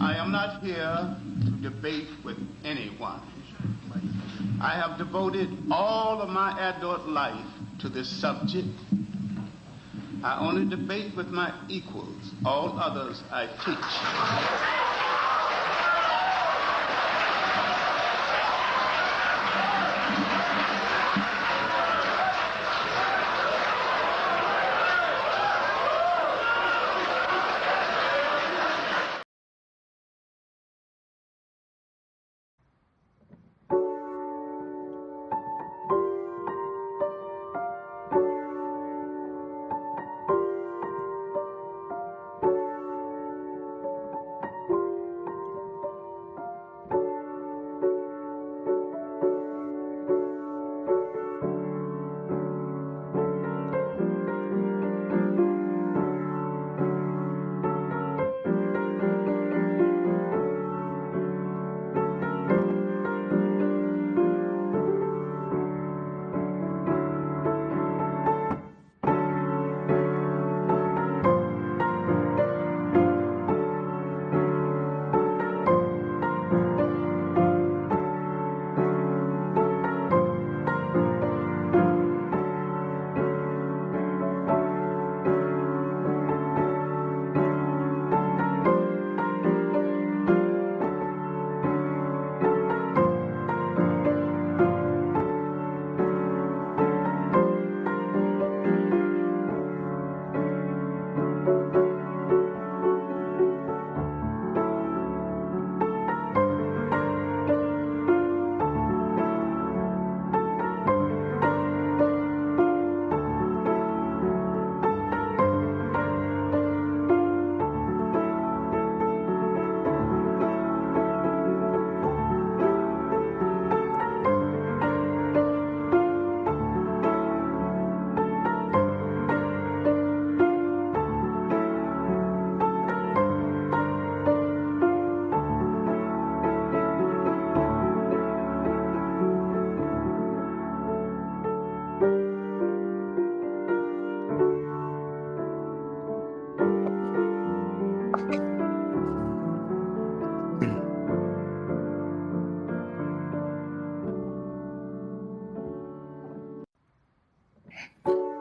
I am not here to debate with anyone. I have devoted all of my adult life to this subject. I only debate with my equals. All others I teach.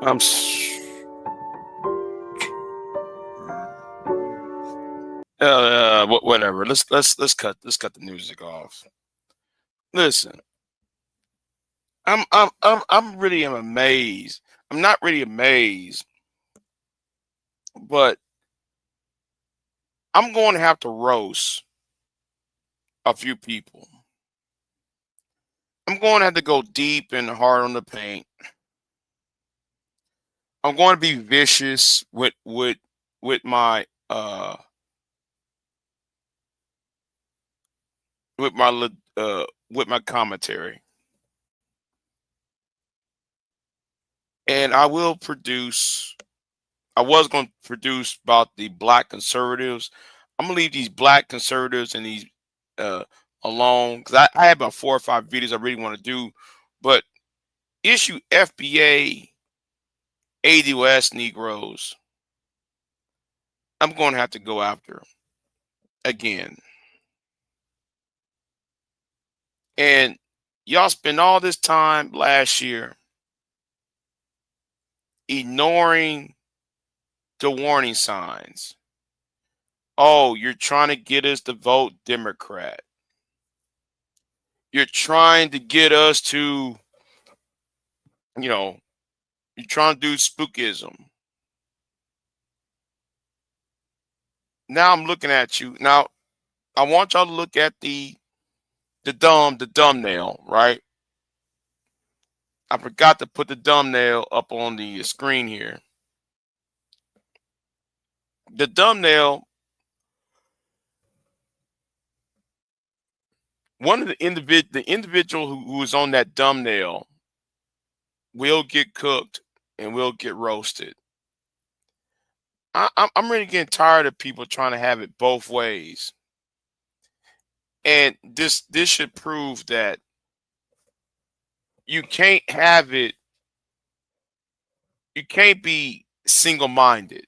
I'm whatever. Let's cut the music off. Listen, I'm really am amazed. I'm not really amazed, but I'm going to have to roast a few people. I'm going to have to go deep and hard on the paint. I'm going to be vicious with my with my commentary, and I will produce. I was going to produce about the black conservatives. I'm gonna leave these black conservatives and these uh, alone because I have about 4 or 5 videos I really want to do, but issue FBA ADOS Negroes, I'm going to have to go after again. And y'all spend all this time last year ignoring the warning signs. Oh, you're trying to get us to vote Democrat. You're trying to get us to, you know, you're trying to do spookism. Now I'm looking at you. Now I want y'all to look at the thumbnail, right? I forgot to put the thumbnail up on the screen here. The thumbnail, one of the individual who is on that thumbnail will get cooked and will get roasted. I'm really getting tired of people trying to have it both ways, and this should prove that you can't have it. You can't be single minded.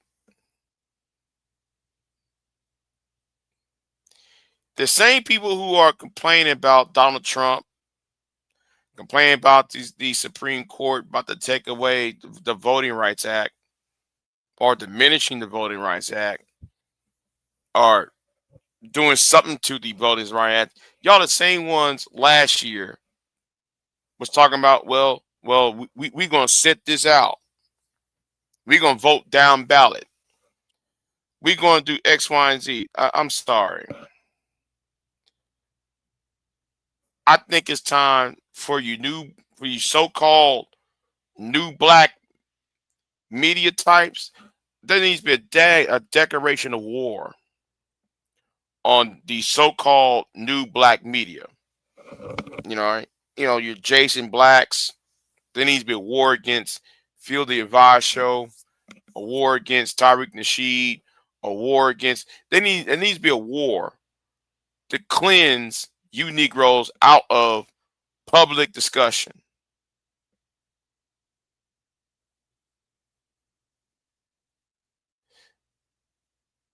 The same people who are complaining about Donald Trump, complaining about the Supreme Court about to take away the Voting Rights Act or diminishing the Voting Rights Act or doing something to the Voting Rights Act, y'all the same ones last year was talking about, we're going to sit this out. We're going to vote down ballot. We're going to do X, Y, and Z. I'm sorry. I think it's time for you so-called new black media types. There needs to be a declaration of war on the so-called new black media. Right? Your Jason Blacks. There needs to be a war against Phil the Advice Show, a war against Tariq Nasheed, a war against. There needs to be a war to cleanse you Negroes out of public discussion.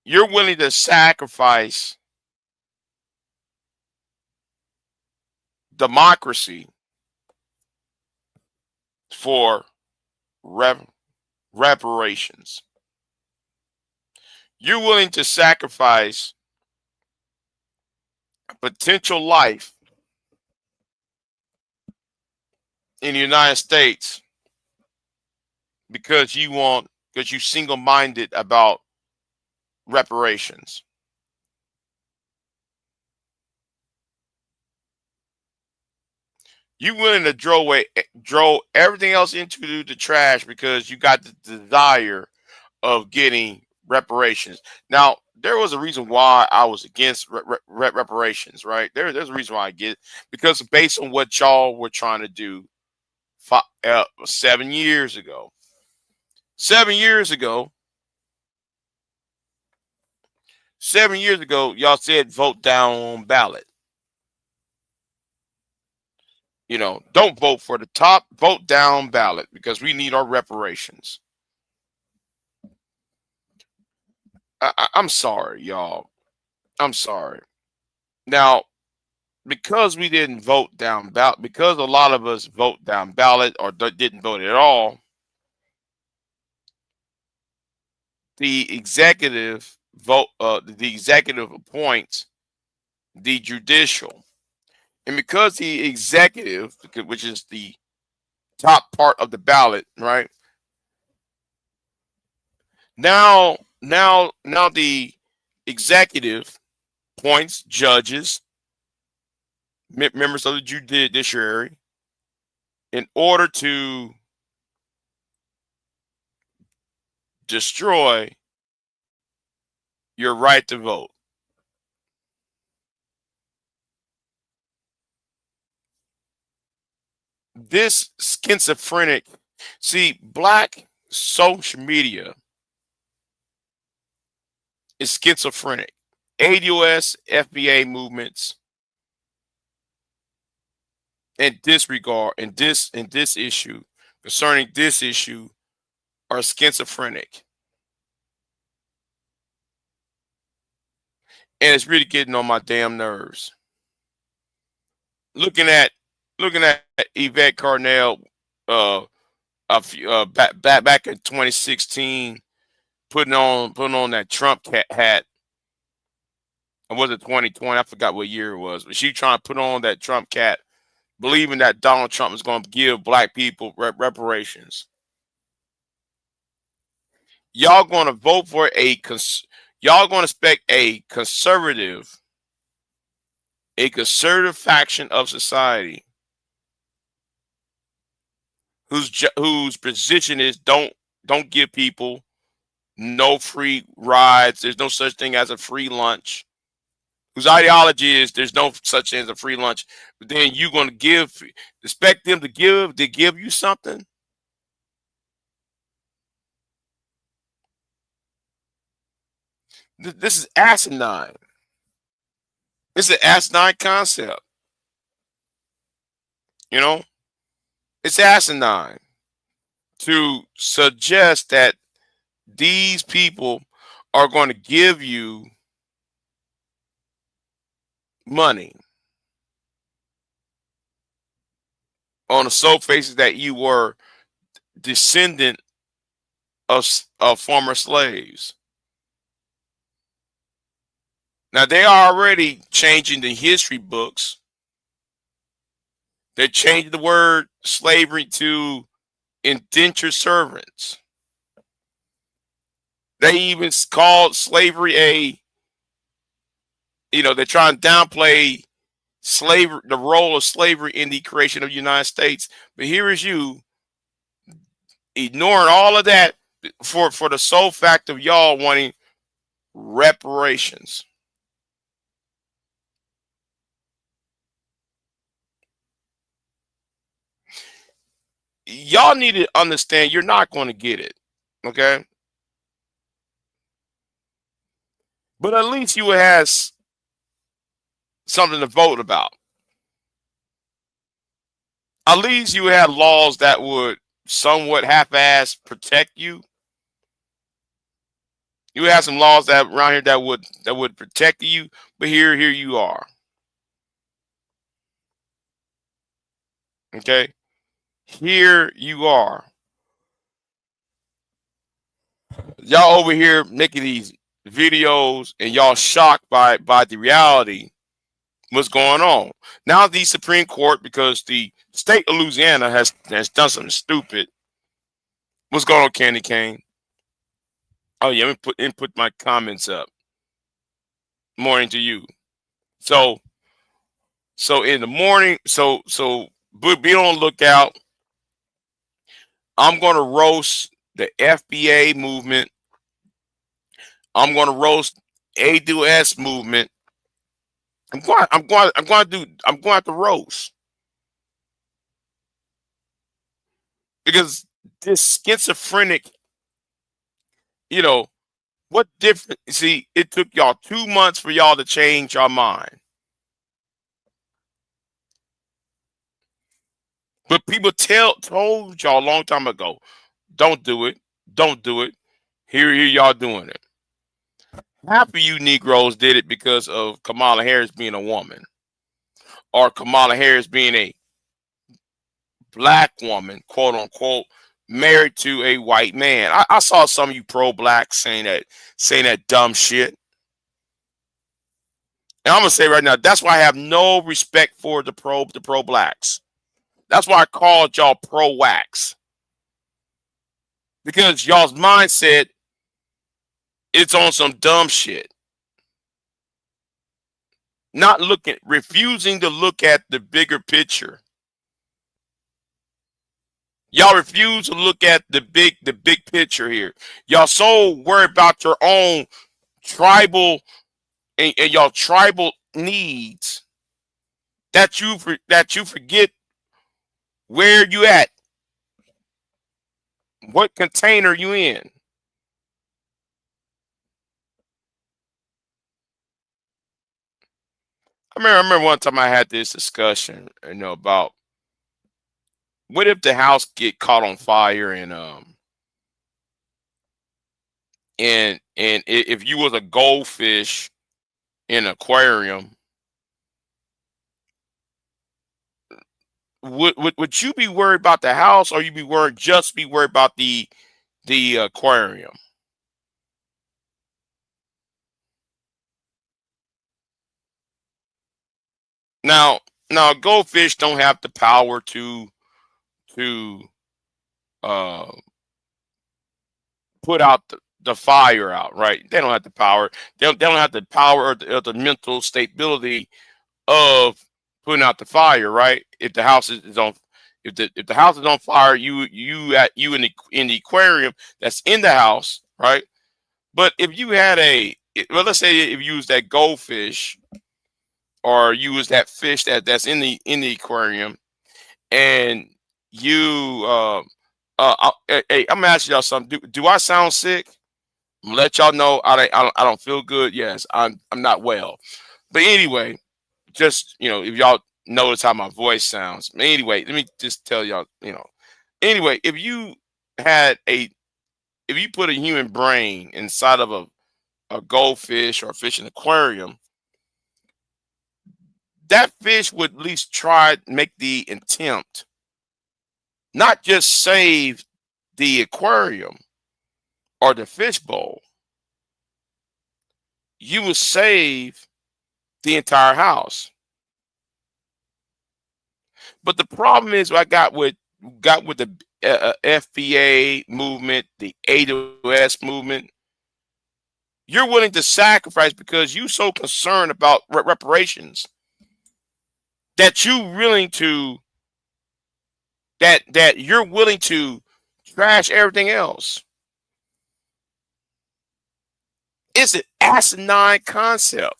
You're willing to sacrifice democracy for reparations. You're willing to sacrifice a potential life in the United States because you're single-minded about reparations. You willing to throw everything else into the trash because you got the desire of getting reparations. Now, there was a reason why I was against reparations, right? There's a reason why I get it, because based on what y'all were trying to do 7 years ago. 7 years ago, 7 years ago, y'all said vote down ballot. Don't vote for the top, vote down ballot because we need our reparations. I'm sorry, y'all. I'm sorry. Now, because we didn't vote down ballot, because a lot of us vote down ballot or didn't vote at all, the executive appoints the judicial. And because the executive, which is the top part of the ballot, right? Now the executive appoints judges, members of the judiciary, in order to destroy your right to vote. This schizophrenic, see, black social media is schizophrenic. ADOS FBA movements and disregard and this issue concerning this issue are schizophrenic. And it's really getting on my damn nerves. Looking at Yvette Carnell back in 2016 putting on that Trump hat. Or was it 2020? I forgot what year it was. But she trying to put on that Trump hat, believing that Donald Trump is going to give black people reparations. Y'all going to vote for y'all going to expect a conservative faction of society whose position is don't give people no free rides. There's no such thing as a free lunch. Whose ideology is there's no such thing as a free lunch. But then you're going to expect them to give you something. This is asinine. It's an asinine concept. It's asinine to suggest that these people are going to give you money on the sole basis that you were descendant of former slaves. Now they are already changing the history books. They're changing the word slavery to indentured servants. They even called slavery they're trying to downplay slavery, the role of slavery in the creation of the United States. But here is you ignoring all of that for the sole fact of y'all wanting reparations. Y'all need to understand you're not going to get it. Okay? But at least you has something to vote about. At least you have laws that would somewhat half-ass protect you. You have some laws that around here that would protect you, but here you are. Okay? Here you are. Y'all over here making these videos and y'all shocked by the reality what's going on. Now the Supreme Court, because the state of Louisiana has done something stupid. What's going on, Candy Cane? Oh yeah, let me put my comments up. Morning to you. So in the morning, be on the lookout. I'm gonna roast the FBA movement. I'm gonna roast ADOS movement. I'm going to have to roast because this schizophrenic, what different? See, it took y'all 2 months for y'all to change your mind. But people told y'all a long time ago, don't do it. Don't do it. Here y'all doing it. Half of you Negroes did it because of Kamala Harris being a woman, or Kamala Harris being a black woman, quote unquote, married to a white man. I saw some of you pro-black saying that dumb shit. And I'm gonna say right now, that's why I have no respect for the pro blacks. That's why I called y'all pro-wax. Because y'all's mindset, it's on some dumb shit. Refusing to look at the bigger picture. Y'all refuse to look at the big picture here. Y'all so worried about your own tribal and y'all tribal needs that you forget where you at, what container you in. I remember one time I had this discussion, about what if the house get caught on fire and if you was a goldfish in an aquarium, would you be worried about the house, or you be worried about the aquarium? Now goldfish don't have the power to uh put out the fire out, right? They don't have the power. They don't have the power or the mental stability of putting out the fire, right? If the house is on, if the house is on fire, you in the aquarium that's in the house, right? But if you had let's say if you use that goldfish or use that fish that's in the aquarium, and you hey, I'm gonna ask y'all something. Do I sound sick? I'm gonna let y'all know I don't feel good. Yes, I'm not well. But anyway, just if y'all notice how my voice sounds. Anyway, let me just tell y'all, anyway, had a if you put a human brain inside of a goldfish or a fish in an aquarium, that fish would at least try make the attempt, not just save the aquarium or the fish bowl. You would save the entire house. But the problem is, I got with the FBA movement, the ADOS movement. You're willing to sacrifice because you're so concerned about reparations that you're willing to trash everything else. It's an asinine concept.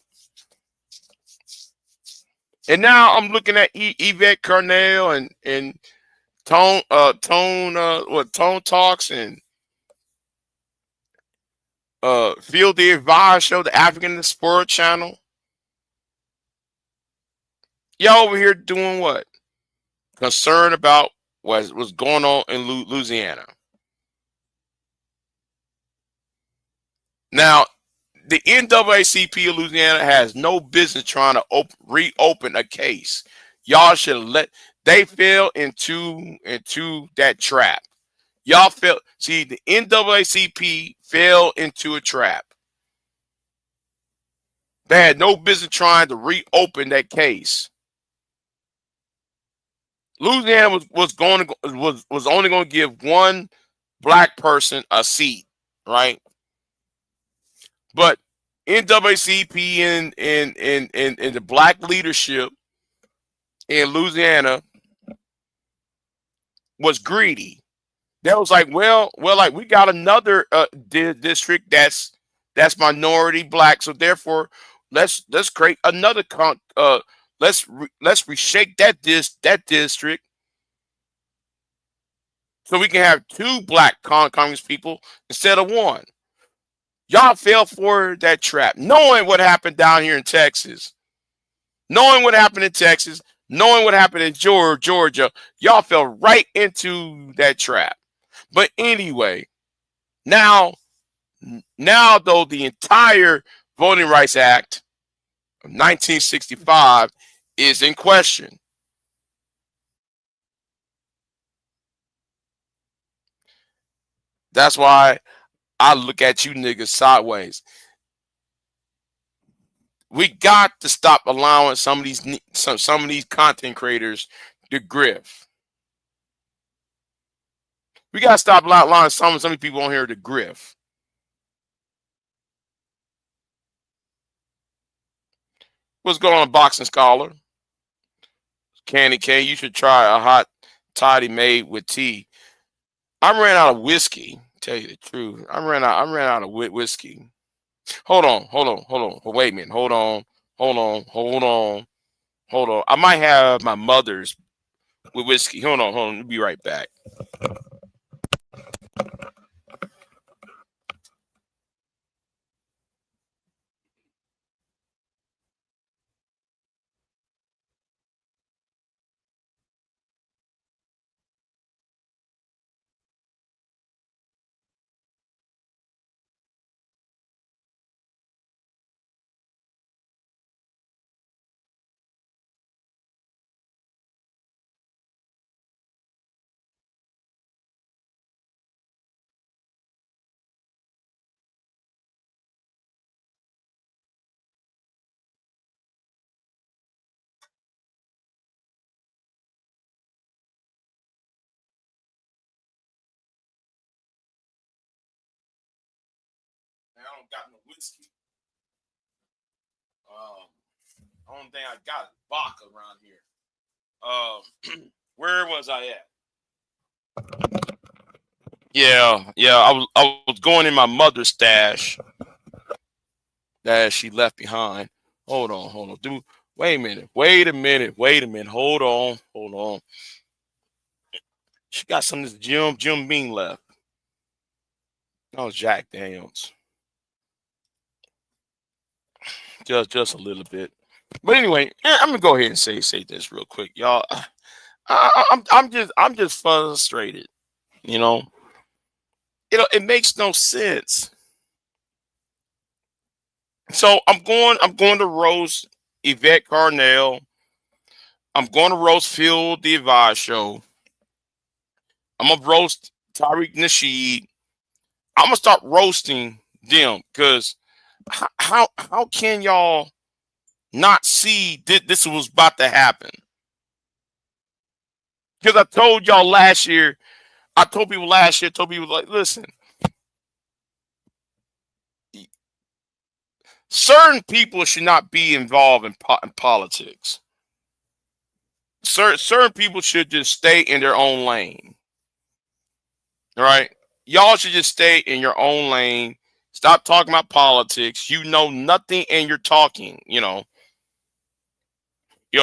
And now I'm looking at Yvette Carnell and Tone Talks and Field the Advice Show, the African Sport Channel. Y'all over here doing what? Concerned about what's going on in Louisiana. Now, the NAACP of Louisiana has no business trying to reopen a case. Y'all should they fell into that trap. Y'all fell. See, the NAACP fell into a trap. They had no business trying to reopen that case. Louisiana was only going to give one black person a seat, right? But NAACP and the black leadership in Louisiana was greedy. That was like, like we got another district that's minority black, so therefore let's create another let's reshake that district so we can have two black Congress people instead of one. Y'all fell for that trap, knowing what happened down here in Texas, knowing what happened in Texas, knowing what happened in Georgia. Y'all fell right into that trap. But anyway, now though the entire Voting Rights Act of 1965 is in question. That's why I look at you niggas sideways. We got to stop allowing some of these content creators to grift. We got to stop allowing some people on here to grift. What's going on, Boxing Scholar? Candy K, you should try a hot toddy made with tea. I ran out of whiskey. Tell you the truth, I ran out of whiskey. Hold on. Wait a minute. Hold on. I might have my mother's with whiskey. Hold on. I'll be right back. I don't got no whiskey. Only thing I got is vodka around here. Where was I at? Yeah. I was going in my mother's stash that she left behind. Hold on. Dude, wait a minute. Hold on. She got some of this Jim Beam left. That was Jack Daniels. Just a little bit. But anyway, I'm gonna go ahead and say this real quick, y'all. I'm just frustrated. It makes no sense. So I'm going to roast Yvette Carnell I'm going to roast Phil the Advice Show. I'm gonna roast Tariq Nasheed. I'm gonna start roasting them because how can y'all not see this was about to happen? Because I told y'all last year, I told people last year, told people like, listen, certain people should not be involved in politics. Certain people should just stay in their own lane. All right, y'all should just stay in your own lane. Stop talking about politics. You know nothing, and you're talking. Yo,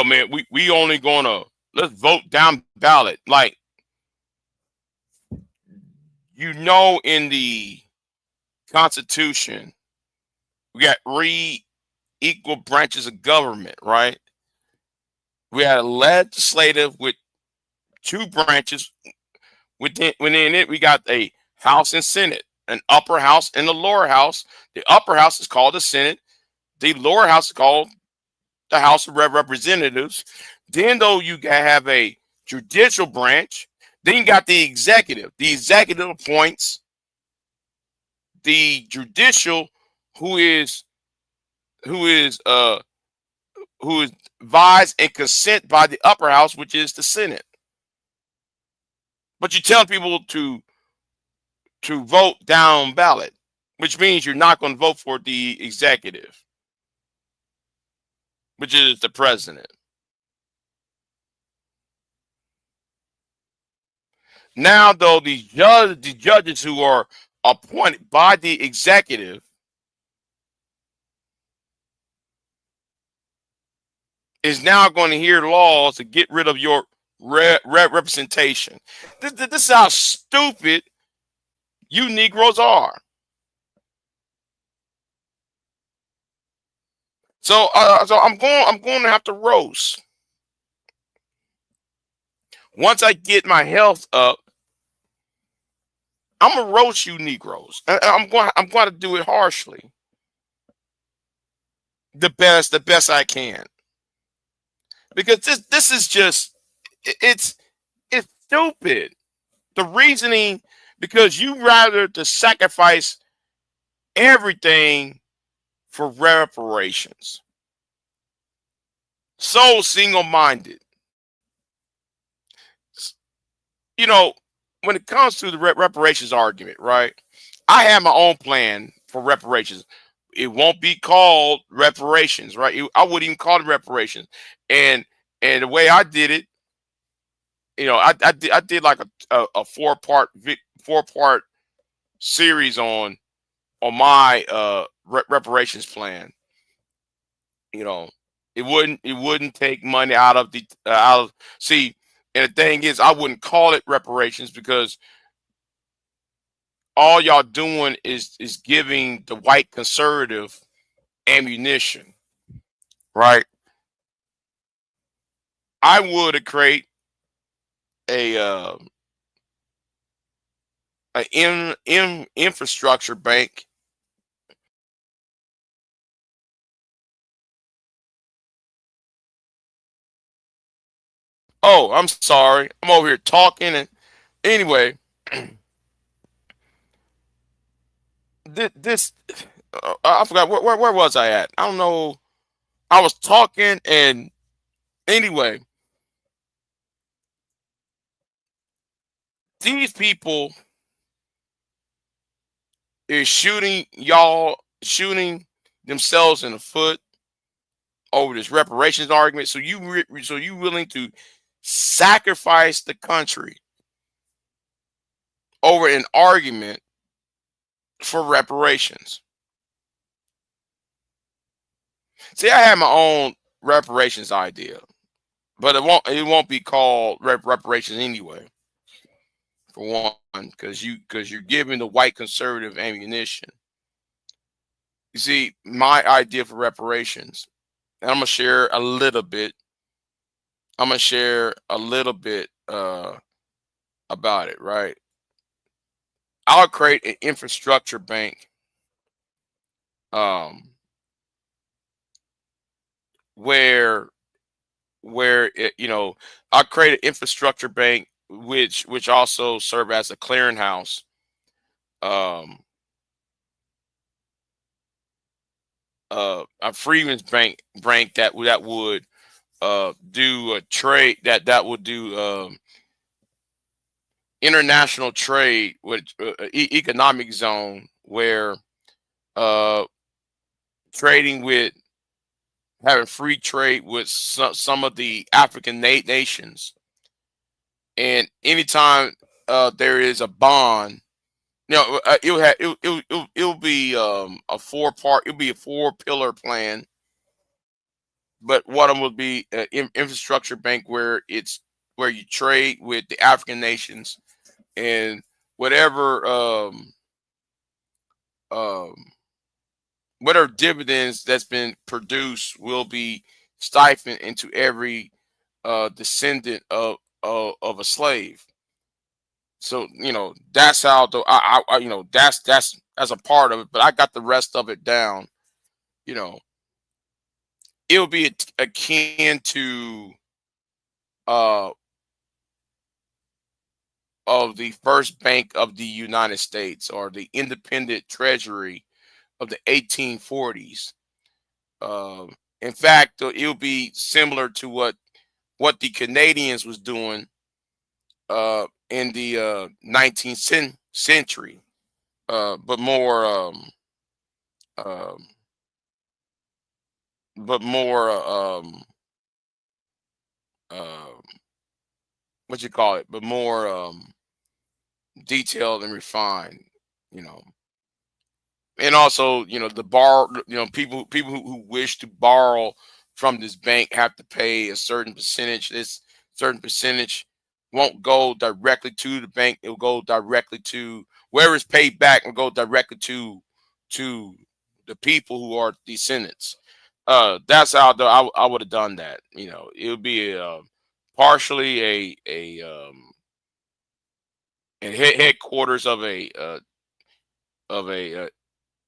man, we only gonna let's vote down ballot. Like, in the Constitution, we got three equal branches of government, right? We had a legislative with two branches. Within it, we got a House and Senate, an upper house and a lower house. The upper house is called the Senate. The lower house is called the House of Representatives. Then, though, you have a judicial branch. Then you got the executive. The executive appoints the judicial, who is advised and consent by the upper house, which is the Senate. But you tell people to vote down ballot, which means you're not going to vote for the executive, which is the president. Now, though, the judges who are appointed by the executive is now going to hear laws to get rid of your representation. This is how stupid you Negroes are. So I'm going to have to roast. Once I get my health up, I'm gonna roast you Negroes. I'm going to do it harshly, the best I can, because this is just it's stupid. The reasoning, because you rather to sacrifice everything for reparations. So single-minded. You know, when it comes to the reparations argument, right? I have my own plan for reparations. It won't be called reparations, right? I wouldn't even call it reparations. And the way I did it, I did like a four-part series on my reparations plan. It wouldn't take money out of the see. And the thing is, I wouldn't call it reparations because all y'all doing is giving the white conservative ammunition, right? I would create a infrastructure bank. Oh, I'm sorry. I'm over here talking, and anyway, this I forgot where was I at? I don't know. I was talking, and anyway, these people is shooting themselves in the foot over this reparations argument. So you willing to sacrifice the country over an argument for reparations? See, I have my own reparations idea, but it won't be called reparations anyway. For one, because you're giving the white conservative ammunition. You see, my idea for reparations, and I'm gonna share a little bit. I'm gonna share a little bit about it, right? I'll create an infrastructure bank, um, where where I create an infrastructure bank, which also serve as a clearinghouse. Um, a Freeman's bank that would do a trade that would do international trade with economic zone where uh trading with having free trade with some of the African nations. And anytime there is a bond, it'll have it'll be a it'll be a 4 pillar plan. But one of them will be an infrastructure bank where you trade with the African nations, and whatever um whatever dividends that's been produced will be siphoned into every descendant of a slave. So that's how that's a part of it. But I got the rest of it down. You know, it'll be akin to uh of the first bank of the United States, or the independent treasury of the 1840s. In fact, it'll be similar to what the Canadians was doing in the 19th century, but more um, but more uh, what you call it, but more detailed and refined. You know, and also the borrow people who wish to borrow from this bank have to pay a certain percentage. This certain percentage won't go directly to the bank. It'll go directly to where it's paid back, and go directly to the people who are descendants. That's how I would have done that. It would be partially a headquarters of a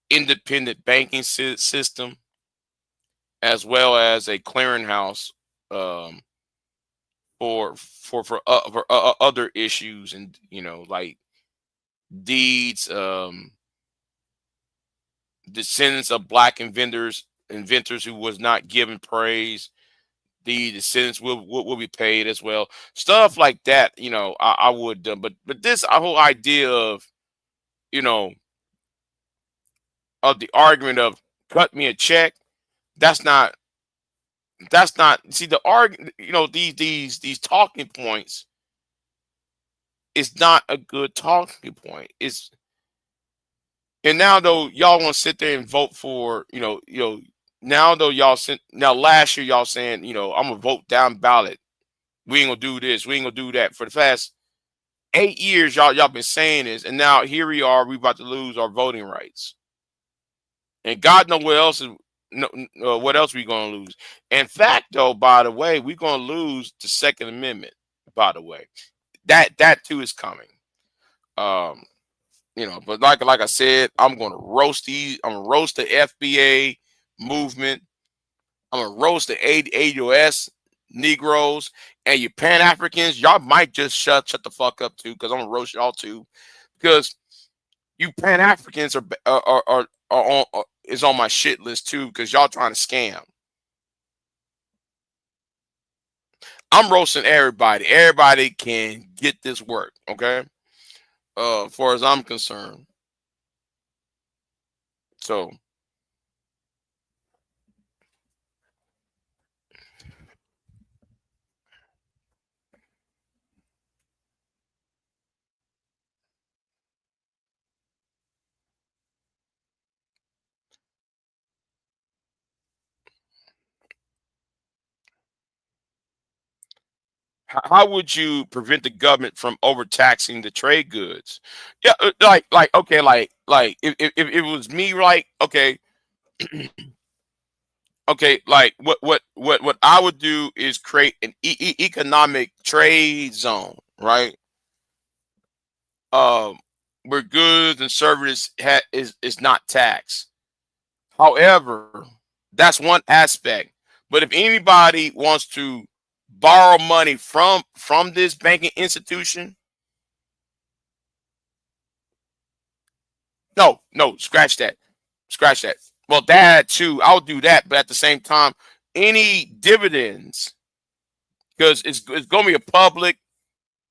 independent banking system, as well as a clearinghouse um, for other issues, and like deeds, descendants of black inventors who was not given praise. The descendants will be paid as well. Stuff like that. I would, but this whole idea you know of the argument of cut me a check. That's not. That's not. See the argument. These talking points is not a good talking point. It's And now though y'all want to sit there and vote for now though now last year y'all saying I'm gonna vote down ballot. We ain't gonna do this. We ain't gonna do that. For the past 8 years, y'all been saying this, and now here we are. We about to lose our voting rights, and God know what else is. No, what else we gonna lose? In fact, though, by the way, we gonna lose the Second Amendment. By the way, that too is coming. Um, but like I said, I'm gonna roast these. I'm gonna roast the FBA movement. I'm gonna roast the ADOS Negroes, and you Pan Africans. Y'all might just shut the fuck up too, because I'm gonna roast y'all too, because you Pan Africans is on my shit list too, because y'all trying to scam. I'm roasting everybody. Everybody can get this work, okay? As far as I'm concerned. So how would you prevent the government from overtaxing the trade goods? Yeah, okay, if it was me, right? Okay, okay, like what I would do is create an economic trade zone, right? Um, where goods and services is not taxed. However, that's one aspect. But if anybody wants to borrow money from this banking institution? No, scratch that. Scratch that. Well, that too, I'll do that, but at the same time, any dividends, because it's going to be a public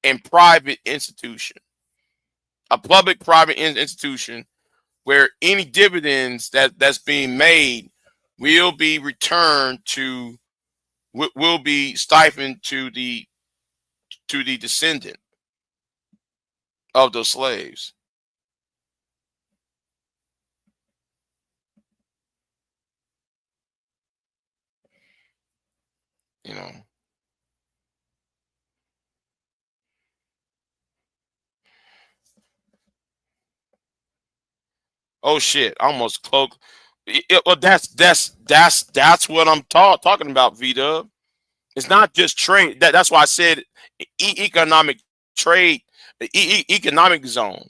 and private institution, a public private institution where any dividends that's being made will be returned to, will be stipend to the descendant of those slaves. You know. Oh shit! I almost cloak. Well, that's what I'm talking about, V-Dub. It's not just trade. That's why I said economic trade, economic zone.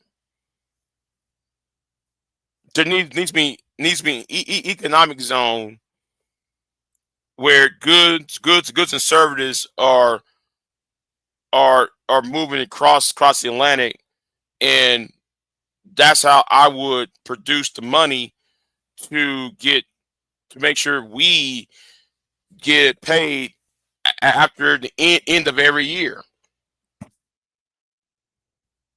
There needs to be economic zone where goods and services are moving across the Atlantic, and that's how I would produce the money to make sure we get paid after the end of every year.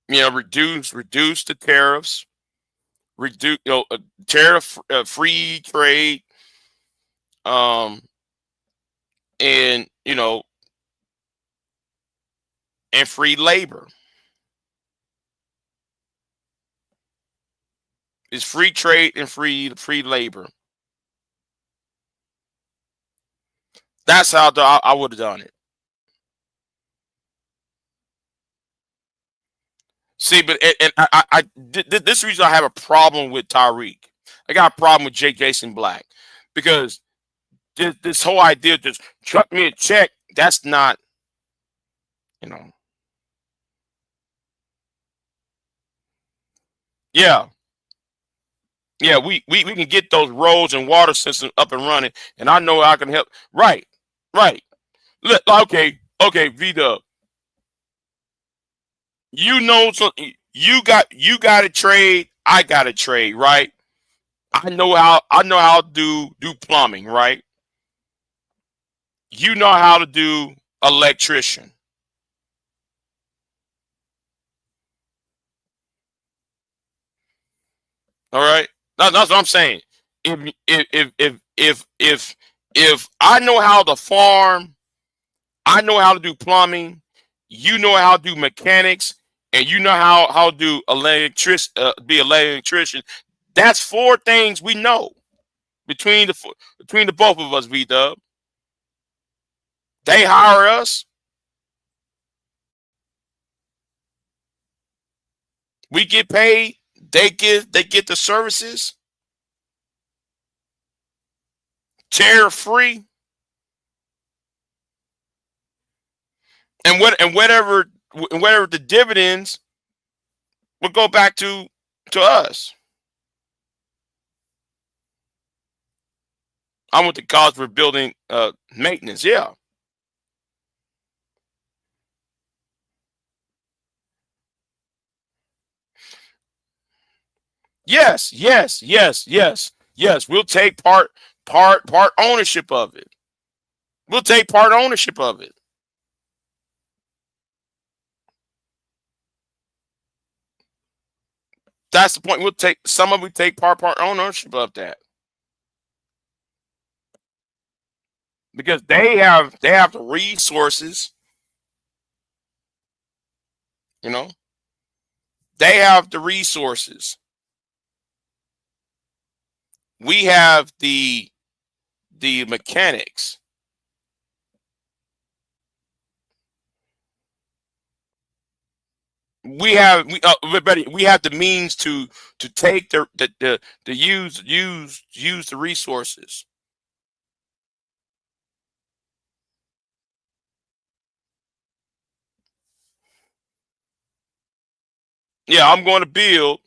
You know, reduce the tariffs, reduce tariff free trade, and and free labor. It's free trade and free labor. That's how I would have done it. See, but and this reason I have a problem with Tyreek. I got a problem with Jason Black because this whole idea just chuck me a check. That's not, you know. Yeah, yeah. We can get those roads and water systems up and running, and I know I can help. Right, right. Look, okay, V Dub. You know, so you got to trade. I got to trade, right? I know how to do plumbing, right? You know how to do electrician. All right, that's what I'm saying. If I know how to farm, I know how to do plumbing. You know how to do mechanics, and you know how to do be an electrician. That's four things we know between the both of us. V Dub. They hire us. We get paid. They get the services. Tariff free. And whatever the dividends will go back to us. I went to college for building maintenance. Yeah. Yes. We'll take part ownership of it. We'll take part ownership of it. That's the point. We take part ownership of that because they have the resources. You know, they have the resources. We have the mechanics. We have the means to take the use the resources. Yeah, I'm going to build.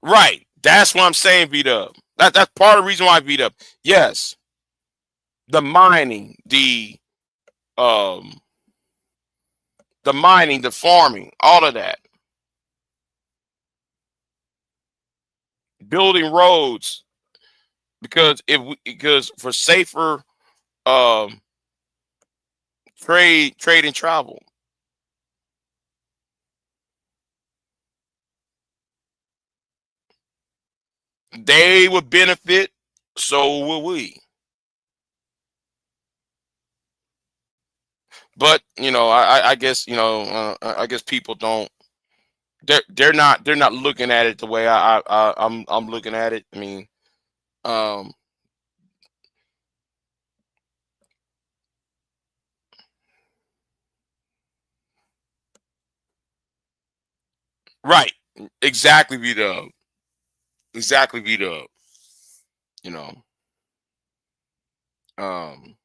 Right. That's what I'm saying, beat up. That's part of the reason why I beat up. Yes. the mining, um, the farming, all of that, building roads, because for safer um, trade and travel. They would benefit, so will we. But I guess I guess people don't. They're not looking at it the way I'm looking at it. I mean, um, right, exactly, beat up, exactly, beat up. You know, um,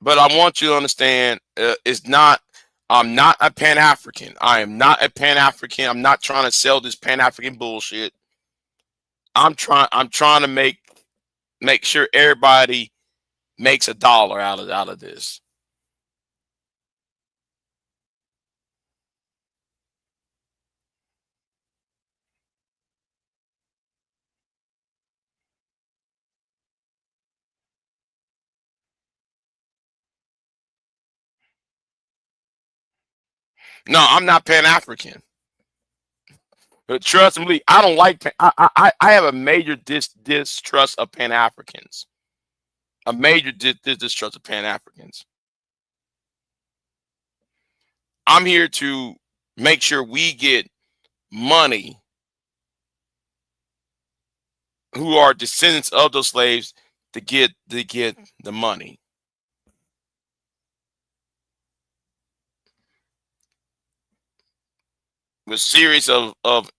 but I want you to understand, it's not. I'm not a Pan African. I am not a Pan African. I'm not trying to sell this Pan African bullshit. I'm trying to make sure everybody makes a dollar out of this. No, I'm not Pan African. But trust me, I don't like. I have a major distrust of Pan Africans. A major distrust of Pan Africans. I'm here to make sure we get money who are descendants of those slaves to get the money. With series of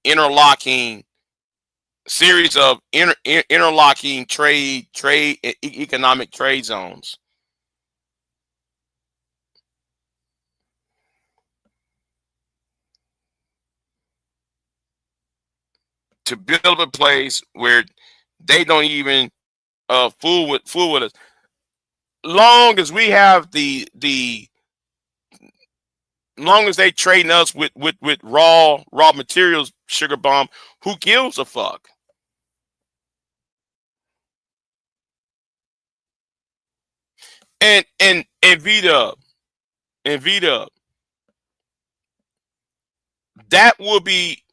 interlocking economic trade zones to build a place where they don't even fool with us. Long as we have the long as they trading us with raw materials, sugar bomb, who gives a fuck? And Vita and Vita, that would be,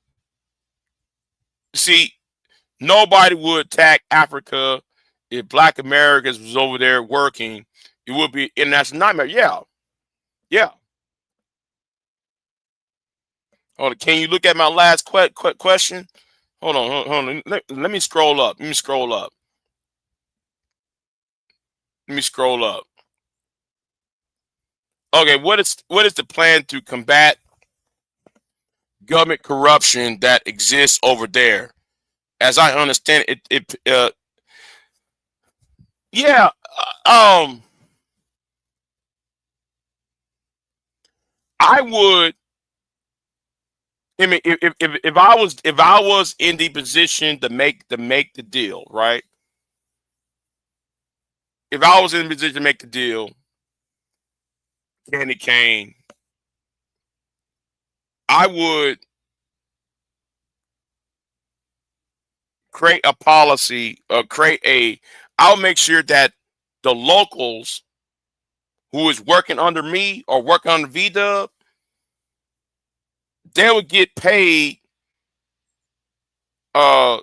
see, nobody would attack Africa if Black Americans was over there working. It would be international nightmare. Yeah, yeah. Hold on. Can you look at my last question? Hold on. Let me scroll up. Let me scroll up. Okay, what is the plan to combat government corruption that exists over there? As I understand it, yeah. I would. I mean, if I was in the position to make the deal, right? If I was in the position to make the deal, Candy Cane, I would create a policy or I'll make sure that the locals who is working under me or working under VDub, they would get paid uh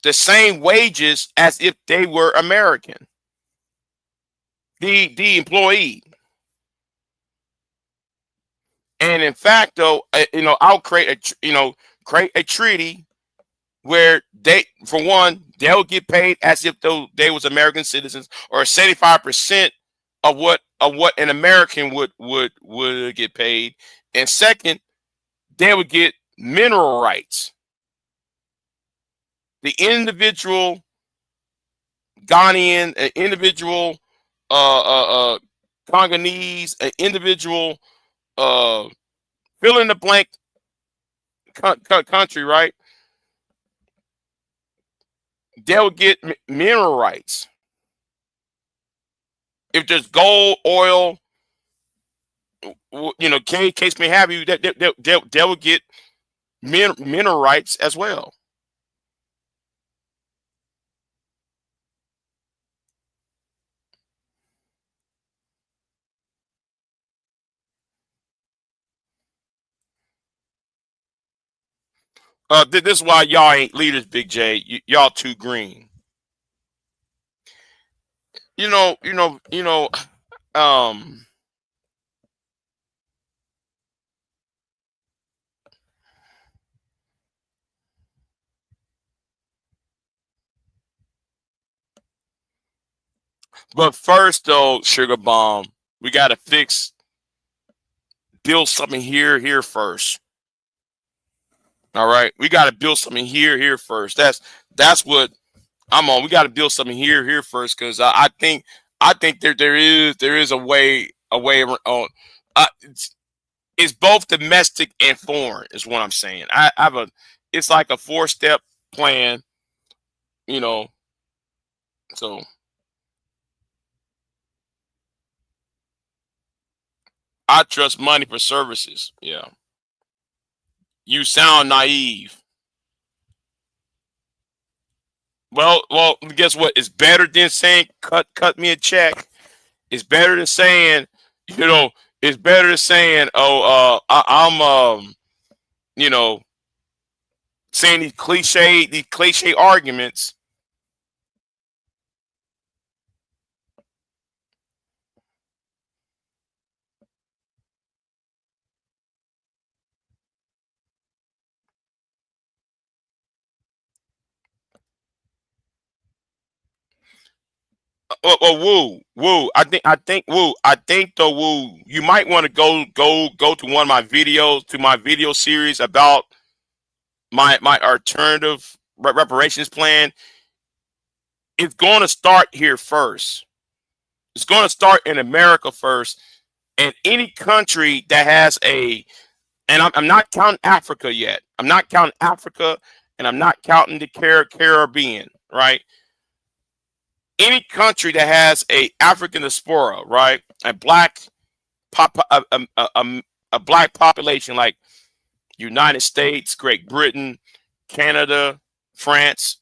the same wages as if they were American. The employee. And in fact, though, I'll create a treaty where for one, they'll get paid as if though they was American citizens, or 75% of what an American would get paid. And second, they would get mineral rights. The individual Ghanaian, an individual Congolese, an individual uh, fill in the blank country, right? They'll get mineral rights. if there's gold, oil, you know, case may have you, that they will get mineral rights as well. This is why y'all ain't leaders, Big J. Y'all too green. You know, you know, you know. Um, but first though, Sugar Bomb, we gotta build something here first. All right, we gotta build something here first. That's what I'm on. We gotta build something here first, because I think there is a way around. It's both domestic and foreign, is what I'm saying. I have it's like a 4-step plan, you know. So I trust money for services. Yeah. You sound naive. Well, guess what? It's better than saying cut me a check. It's better than saying, you know, it's better than saying, oh, I'm you know, saying these cliche arguments. Woo. I think though, woo. You might want to go to one of my videos, to my video series about my alternative reparations plan. It's going to start here first. It's going to start in America first, and any country that has and I'm not counting Africa yet. I'm not counting Africa, and I'm not counting the Caribbean, right? Any country that has a African diaspora, right, a black pop, a black population, like United States, Great Britain, Canada, France,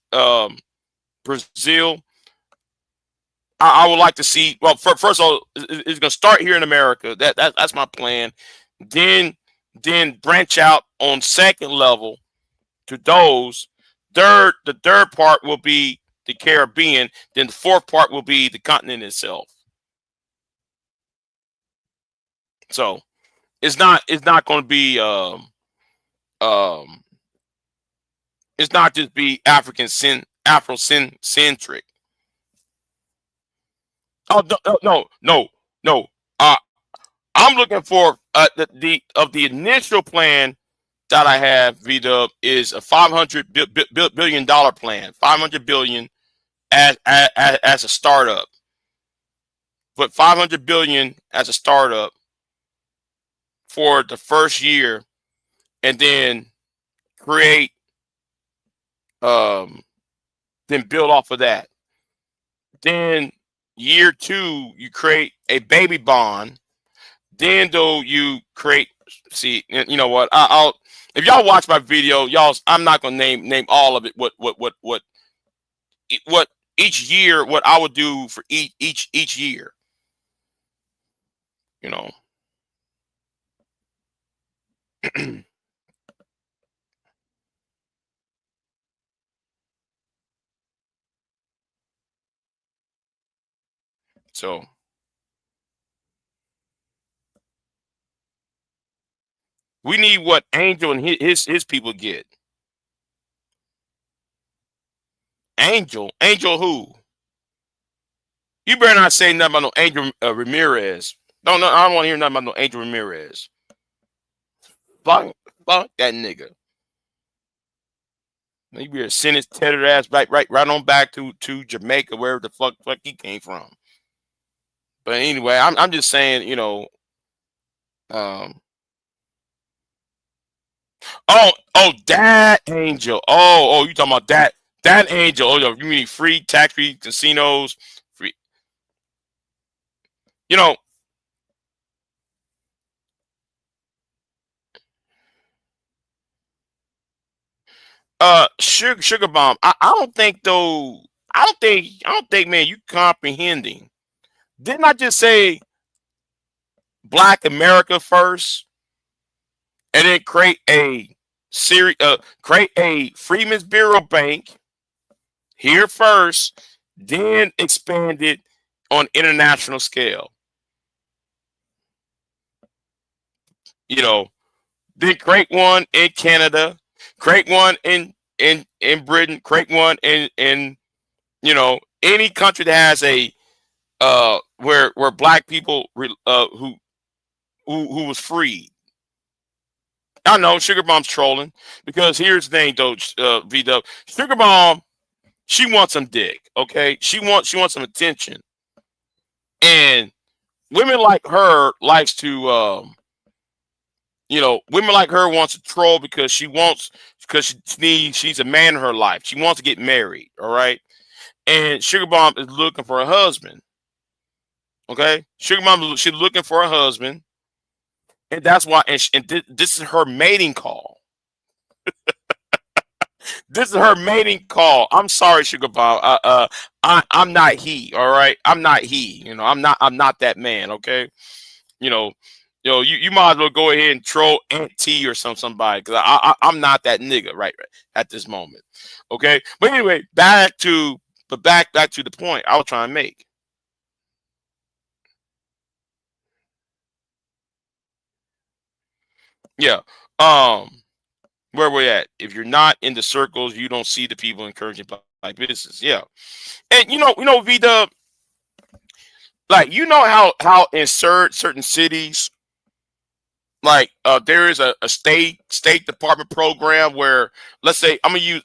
Brazil. I would like to see. Well, first of all, it's going to start here in America. That's my plan. Then branch out on second level to those. The third part will be the Caribbean. Then the fourth part will be the continent itself. So it's not going to be um it's not just be Afrocentric. Oh, no. Uh, I'm looking for the initial plan that I have, VW, is a $500 billion plan. 500 billion as a startup. But 500 billion as a startup for the first year, and then create um then build off of that. Then year two, you create a baby bond. Then though you create, see, you know what? I'll if y'all watch my video, y'all, I'm not gonna name all of it. What each year, what I would do for each year, you know. So we need what Angel and his people get. Angel who? You better not say nothing about no Angel Ramirez. No, I don't want to hear nothing about no Angel Ramirez. Fuck that nigga. He be send his tethered ass right on back to Jamaica, wherever the fuck he came from. But anyway, I'm just saying, you know. Um. That Angel. You talking about that Angel? Oh, you mean free tax free casinos? Free. You know, sugar bomb. I don't think though. I don't think, man, you comprehending. Didn't I just say Black America first, and then create a Freeman's Bureau Bank here first, then expand it on international scale. You know, then create one in Canada, create one in Britain, create one in any country that has a where black people who was freed. I know Sugar Bomb's trolling because here's the thing though, V Dub. Sugar Bomb, she wants some dick, okay? She wants some attention, and women like her likes to women like her wants to troll because she's a man in her life. She wants to get married, all right? And Sugar Bomb is looking for a husband. Okay, Sugar Mom, she's looking for a husband, and that's why. This is her mating call. This is her mating call. I'm sorry, Sugar Bomb. I'm not he. All right, I'm not he. I'm not that man. Okay, you know, you might as well go ahead and troll Aunt T or somebody because I'm not that nigga right at this moment. Okay, but anyway, back to the point I was trying to make. Yeah. Um. Where we're at. If you're not in the circles, you don't see the people encouraging black business. Yeah, and V Dub, like how in certain cities, like there is a state department program where, let's say, I'm gonna use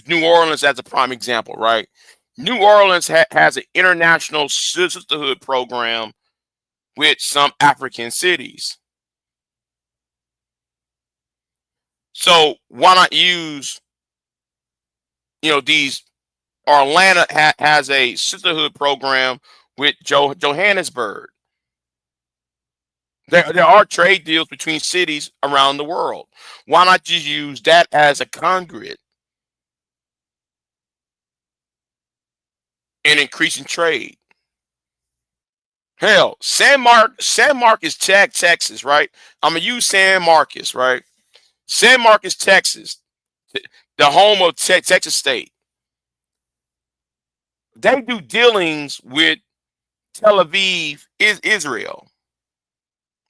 New Orleans as a prime example, right? New Orleans has an international sisterhood program with some African cities. So why not use these Atlanta has a sisterhood program with Johannesburg. There are trade deals between cities around the world. Why not just use that as a conduit in increasing trade? Hell, San Marcos, Texas, right? I'm gonna use San Marcos, right? San Marcos, Texas, the home of Texas State. They do dealings with Tel Aviv, Israel.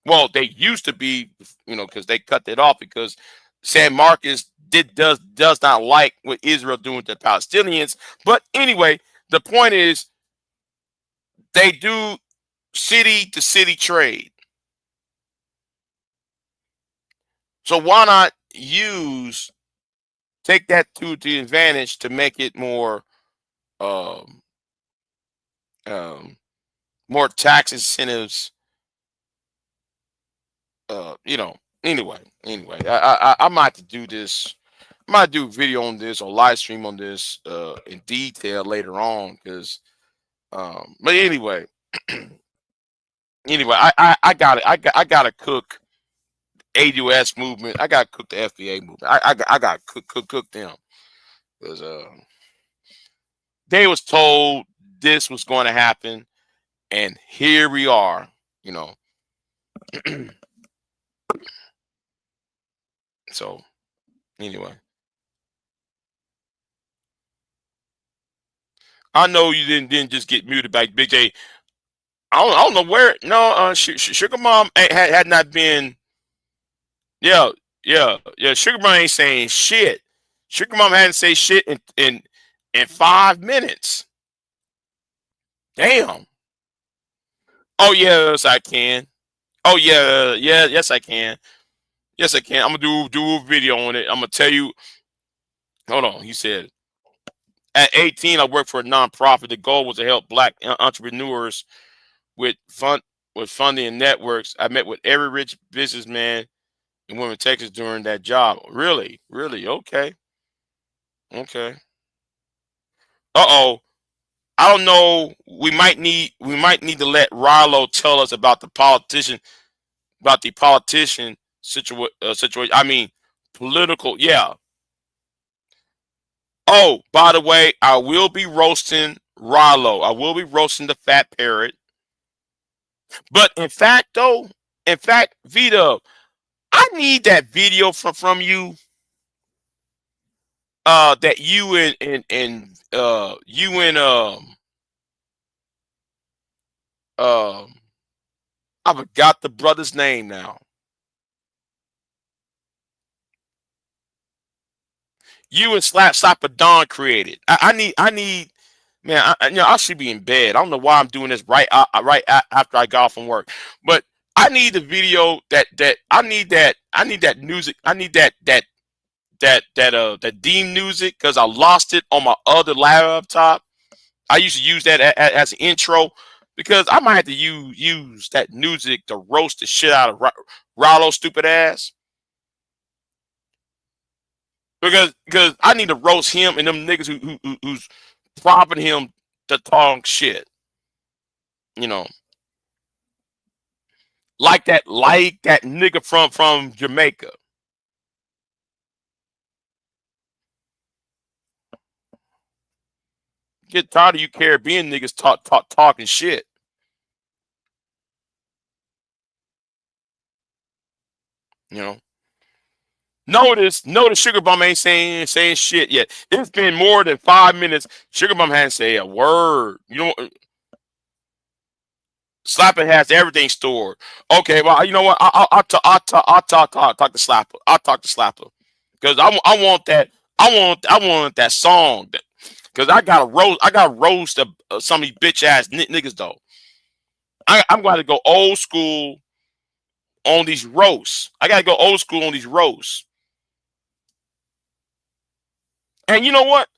Well, they used to be, because they cut that off because San Marcos does not like what Israel doing to the Palestinians. But anyway, the point is they do city to city trade. So why not take that to the advantage to make it um, um, more tax incentives? Anyway, I might have to do this. I might do a video on this or live stream on this in detail later on because but anyway, I gotta cook ADOS movement. I gotta cook the FBA movement. I gotta cook them because they was told this was going to happen, and here we are. You know, so anyway, I know you didn't just get muted by Big J. I don't know where. No, Sugar Mom had not been. Yeah, yeah. Sugar Mom ain't saying shit. Sugar Mom hadn't say shit in 5 minutes. Damn. Oh yes, I can. Oh yeah, yes I can. Yes I can. I'm gonna do a video on it. I'm gonna tell you. Hold on. He said at 18, I worked for a nonprofit. The goal was to help black entrepreneurs with funding and networks. I met with every rich businessman in women Texas during that job. Really, really, okay, okay. Uh oh. I don't know. We might need to let Rilo tell us about the politician situation. I mean, political. Yeah. Oh, by the way, I will be roasting Rilo. I will be roasting the fat parrot. But in fact, Vito, I need that video from you. That you and I forgot the brother's name now. You and Slapper Don created. I need, man. I should be in bed. I don't know why I'm doing this after I got off from work. But I need the video that I need that music. I need that Deem music because I lost it on my other laptop. I used to use that as an intro because I might have to use that music to roast the shit out of Rollo's stupid ass. Because I need to roast him and them niggas who's propping him to talk shit. You know, like that nigga from Jamaica. Get tired of you Caribbean niggas talking shit. You know. Notice Sugar Bum ain't saying shit yet. It's been more than 5 minutes. Sugar Bum hasn't said a word. You know, Slapper has everything stored. Okay, well, you know what? I'll talk to Slapper. I'll talk to Slapper because I want that. I want that song. Because I got to roast some of these bitch ass niggas though. I'm going to go old school on these roasts. I got to go old school on these roasts. And you know what?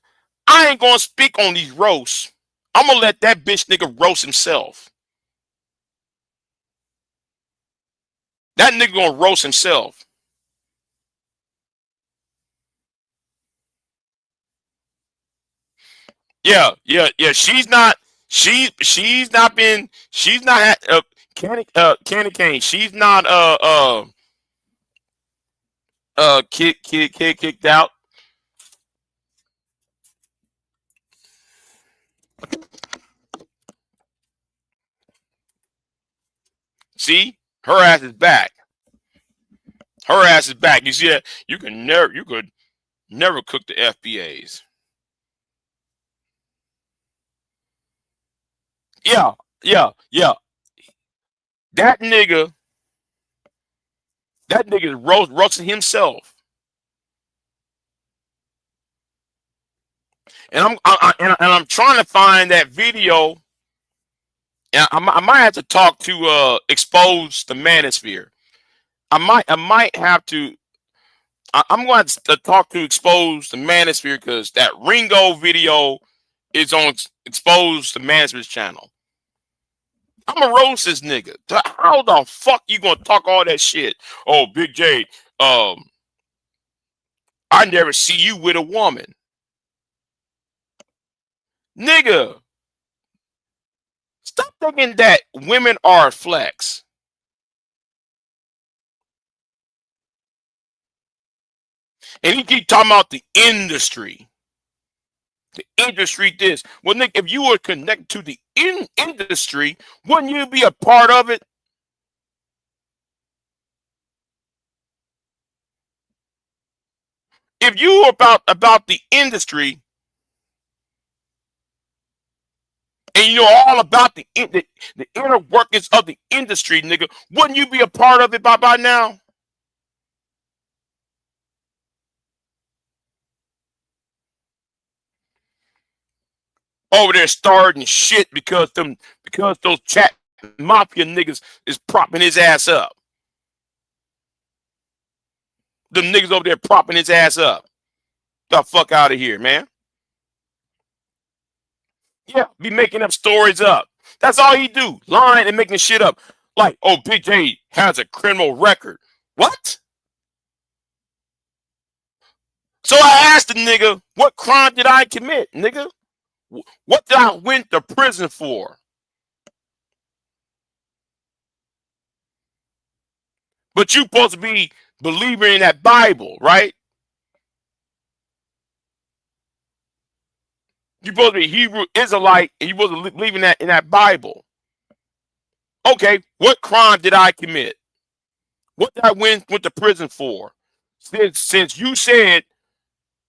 I ain't gonna speak on these roasts. I'm gonna let that bitch nigga roast himself. That nigga gonna roast himself. Yeah. She's not been. She's not had. Candy Cane. She's not kicked out. See, her ass is back. Her ass is back. You see that? You could never cook the FBAs. Yeah. That nigga, that nigga is roasting himself. And I'm trying to find that video. And I might have to talk to expose the manosphere. I might have to. I'm going to talk to expose the manosphere because that Ringo video is on expose the manosphere's channel. I'm gonna roast this nigga. How the fuck you gonna talk all that shit? Oh, Big J, I never see you with a woman, nigga. Stop thinking that women are a flex. And he keep talking about the industry. The industry this. Well, Nick, if you were connected to the industry, wouldn't you be a part of it? If you were about the industry and you know all about the inner workings of the industry, nigga, wouldn't you be a part of it by now? Over there starting shit because those chat mafia niggas is propping his ass up. Them niggas over there propping his ass up. The fuck out of here, man. Yeah, be making up stories up. That's all he do. Lying and making shit up. Like, oh, Big J has a criminal record. What? So I asked the nigga, what crime did I commit, nigga? What did I went to prison for? But you supposed to be believing in that Bible, right? You supposed to be Hebrew Israelite, and you supposed to believe in that Bible. Okay, what crime did I commit? What did I went to prison for? Since you said,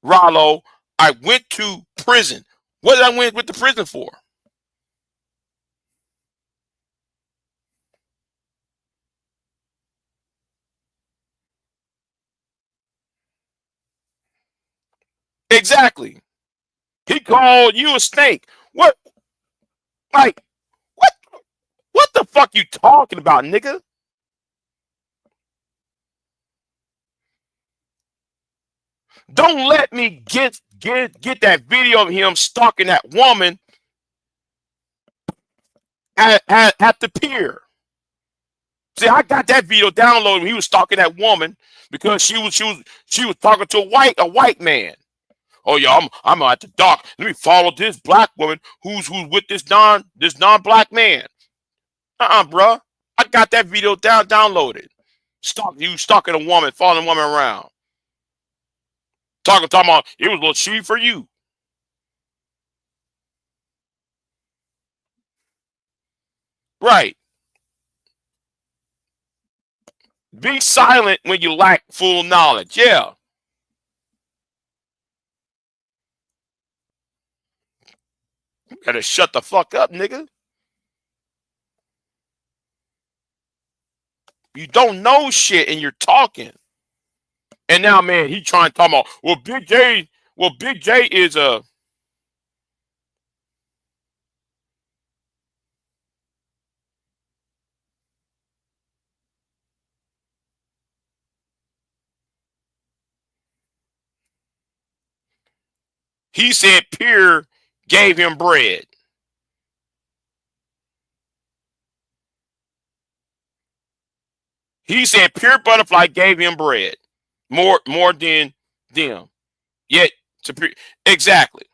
Rollo, I went to prison. What did I went to prison for? Exactly. He called you a snake. What? Like what? What the fuck you talking about, nigga? Don't let me get that video of him stalking that woman at the pier. See, I got that video downloaded when he was stalking that woman because she was talking to a white man. Oh yeah, I'm at the dock. Let me follow this black woman who's with this non-black man. Bruh. I got that video downloaded. Stalking a woman, following a woman around. Talking about it was a little cheap for you. Right. Be silent when you lack full knowledge. Yeah. You gotta shut the fuck up, nigga. You don't know shit and you're talking. And now, man, he trying to talk about, Big J is a. He said Pierre gave him bread. He said Pure Butterfly gave him bread. More than them. Yet, exactly.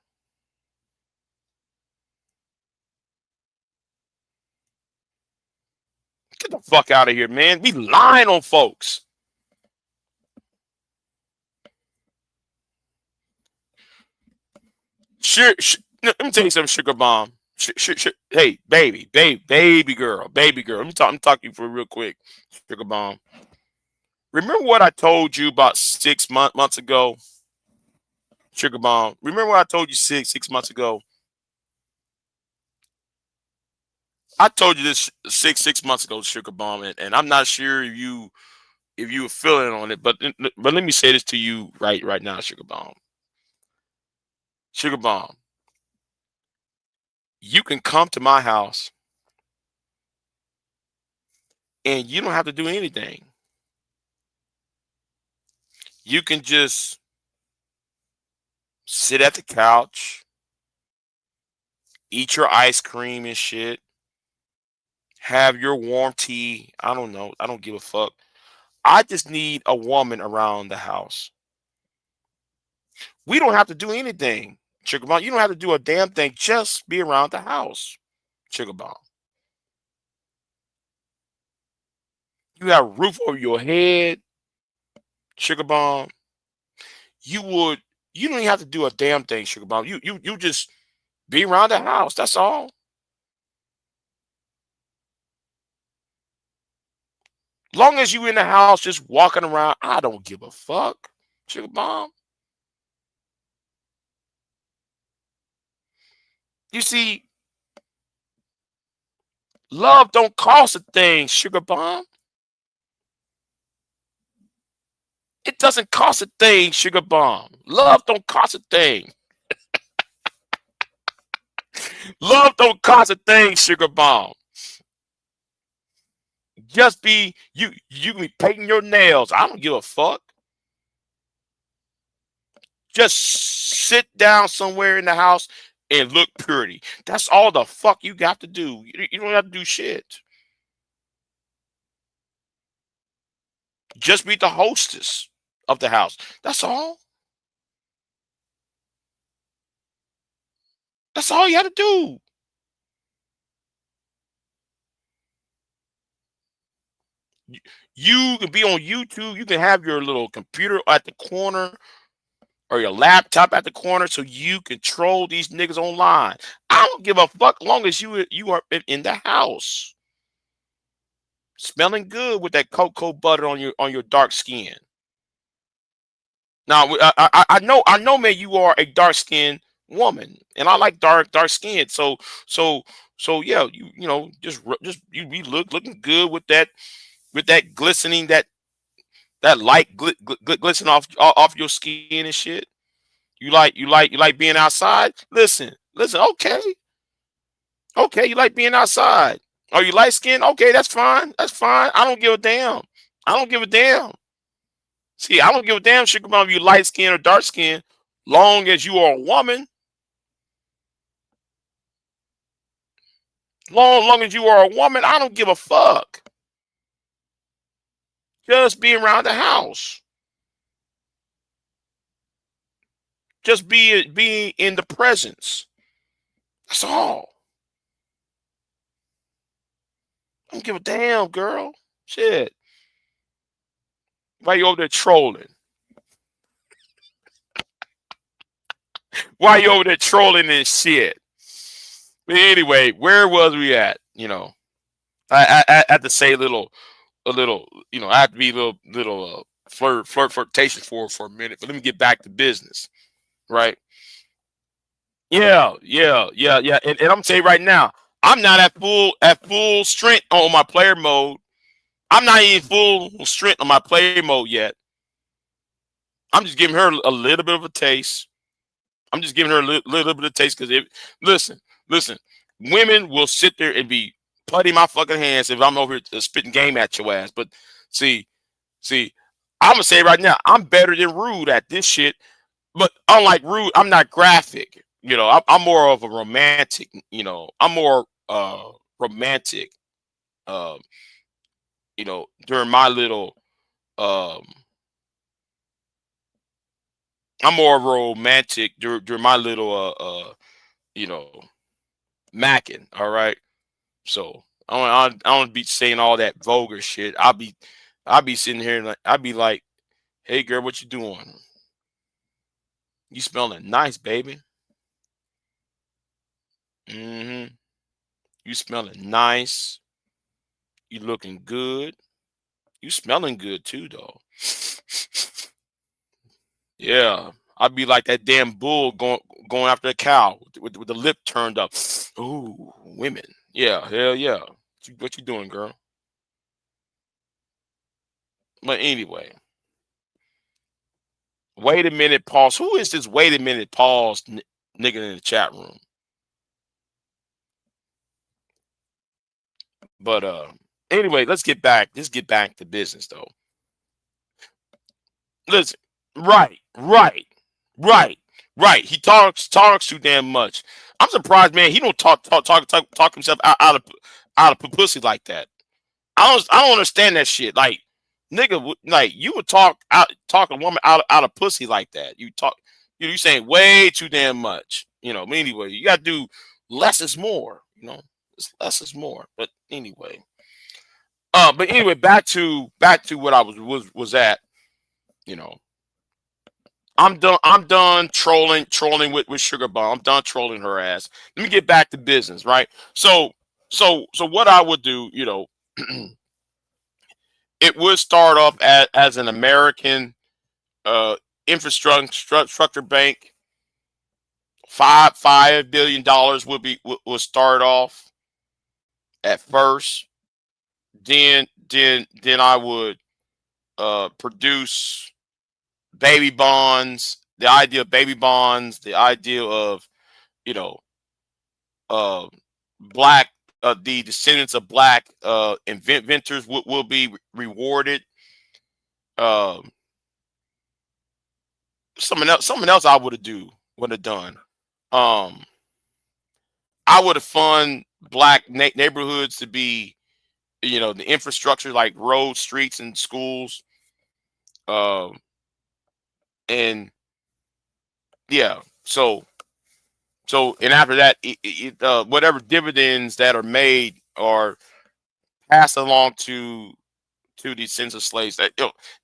Get the fuck out of here, man. Be lying on folks. Sure, let me tell you something, Sugar Bomb. Hey, baby girl. Let me talk to you for real quick, Sugar Bomb. Remember what I told you about 6 months ago, Sugar Bomb? Remember what I told you six months ago? I told you this six months ago, Sugar Bomb, and I'm not sure if you were feeling on it, but let me say this to you right now, Sugar Bomb. Sugar Bomb, you can come to my house and you don't have to do anything. You can just sit at the couch, eat your ice cream and shit, have your warm tea. I don't know. I don't give a fuck. I just need a woman around the house. We don't have to do anything, Sugar Bomb. You don't have to do a damn thing. Just be around the house, Sugar Bomb. You have a roof over your head, Sugar Bomb. You would. You don't even have to do a damn thing, Sugar Bomb. You just be around the house. That's all. Long as you in the house just walking around, I don't give a fuck, Sugar Bomb. You see, love don't cost a thing, Sugar Bomb. It doesn't cost a thing, Sugar Bomb. Love don't cost a thing. Love don't cost a thing, Sugar Bomb. Just be you. You can be painting your nails. I don't give a fuck. Just sit down somewhere in the house and look pretty. That's all the fuck you got to do. You don't have to do shit. Just be the hostess of the house. That's all. That's all you have to do. You can be on YouTube. You can have your little computer at the corner or your laptop at the corner so you control these niggas online. I don't give a fuck long as you are in the house. Smelling good with that cocoa butter on your dark skin. Now I know man you are a dark skinned woman and I like dark skin. So so yeah, you know just you be looking good with that glistening that light glistening off your skin and shit. You like being outside? Listen, okay, you like being outside. Are you light skinned? Okay, that's fine. That's fine. I don't give a damn. I don't give a damn. See, I don't give a damn shit about if you light skin or dark skin, long as you are a woman. Long as you are a woman, I don't give a fuck. Just be around the house. Just be in the presence. That's all. I don't give a damn, girl. Shit. Why you over there trolling? Why you over there trolling and shit? But anyway, where was we at? You know, I had to say a little, you know, I have to be a little flirtation for a minute. But let me get back to business, right? Yeah. And I'm gonna say right now, I'm not at full strength on my player mode. I'm not even full strength on my player mode yet. I'm just giving her a little bit of a taste. I'm just giving her a little bit of taste because listen, listen, women will sit there and be putting my fucking hands if I'm over here spitting game at your ass. But see, see, I'm gonna say right now, I'm better than Rude at this shit. But unlike Rude, I'm not graphic. You know, I'm more of a romantic. You know, I'm more romantic. Um, you know, during my little um, I'm more romantic during my little you know, macking. All right. So I don't be saying all that vulgar shit. I'll be sitting here and I'll be like, hey girl, what you doing? You smelling nice, baby. Mm-hmm. You smelling nice. You looking good. You smelling good too, though. Yeah. I'd be like that damn bull going after a cow with the lip turned up. Ooh, women. Yeah, hell yeah. What you doing, girl? But anyway, wait a minute, pause. Who is this? Wait a minute, pause, nigga in the chat room. But anyway, let's get back. Let's get back to business, though. Listen, right, right, right, right. He talks too damn much. I'm surprised, man. He don't talk himself out of pussy like that. I don't understand that shit. Like, nigga, like you would talk a woman out of pussy like that. You saying way too damn much. You know. Anyway, you got to do less is more. You know, it's less is more. But anyway, back to what I was at. You know, I'm done trolling with Sugar Bomb. I'm done trolling her ass. Let me get back to business, right? So what I would do, you know, it would start off as an American uh, infrastructure bank. $5 billion would start off at first. Then I would produce baby bonds. The idea of baby bonds. The idea of you know uh, black the descendants of black inventors will be rewarded. Um, something else I would have done. Um, I would have fund black neighborhoods to be, you know, the infrastructure like roads, streets, and schools. Um, and yeah, so So, and after that, whatever dividends that are made are passed along to the descendants of slaves. That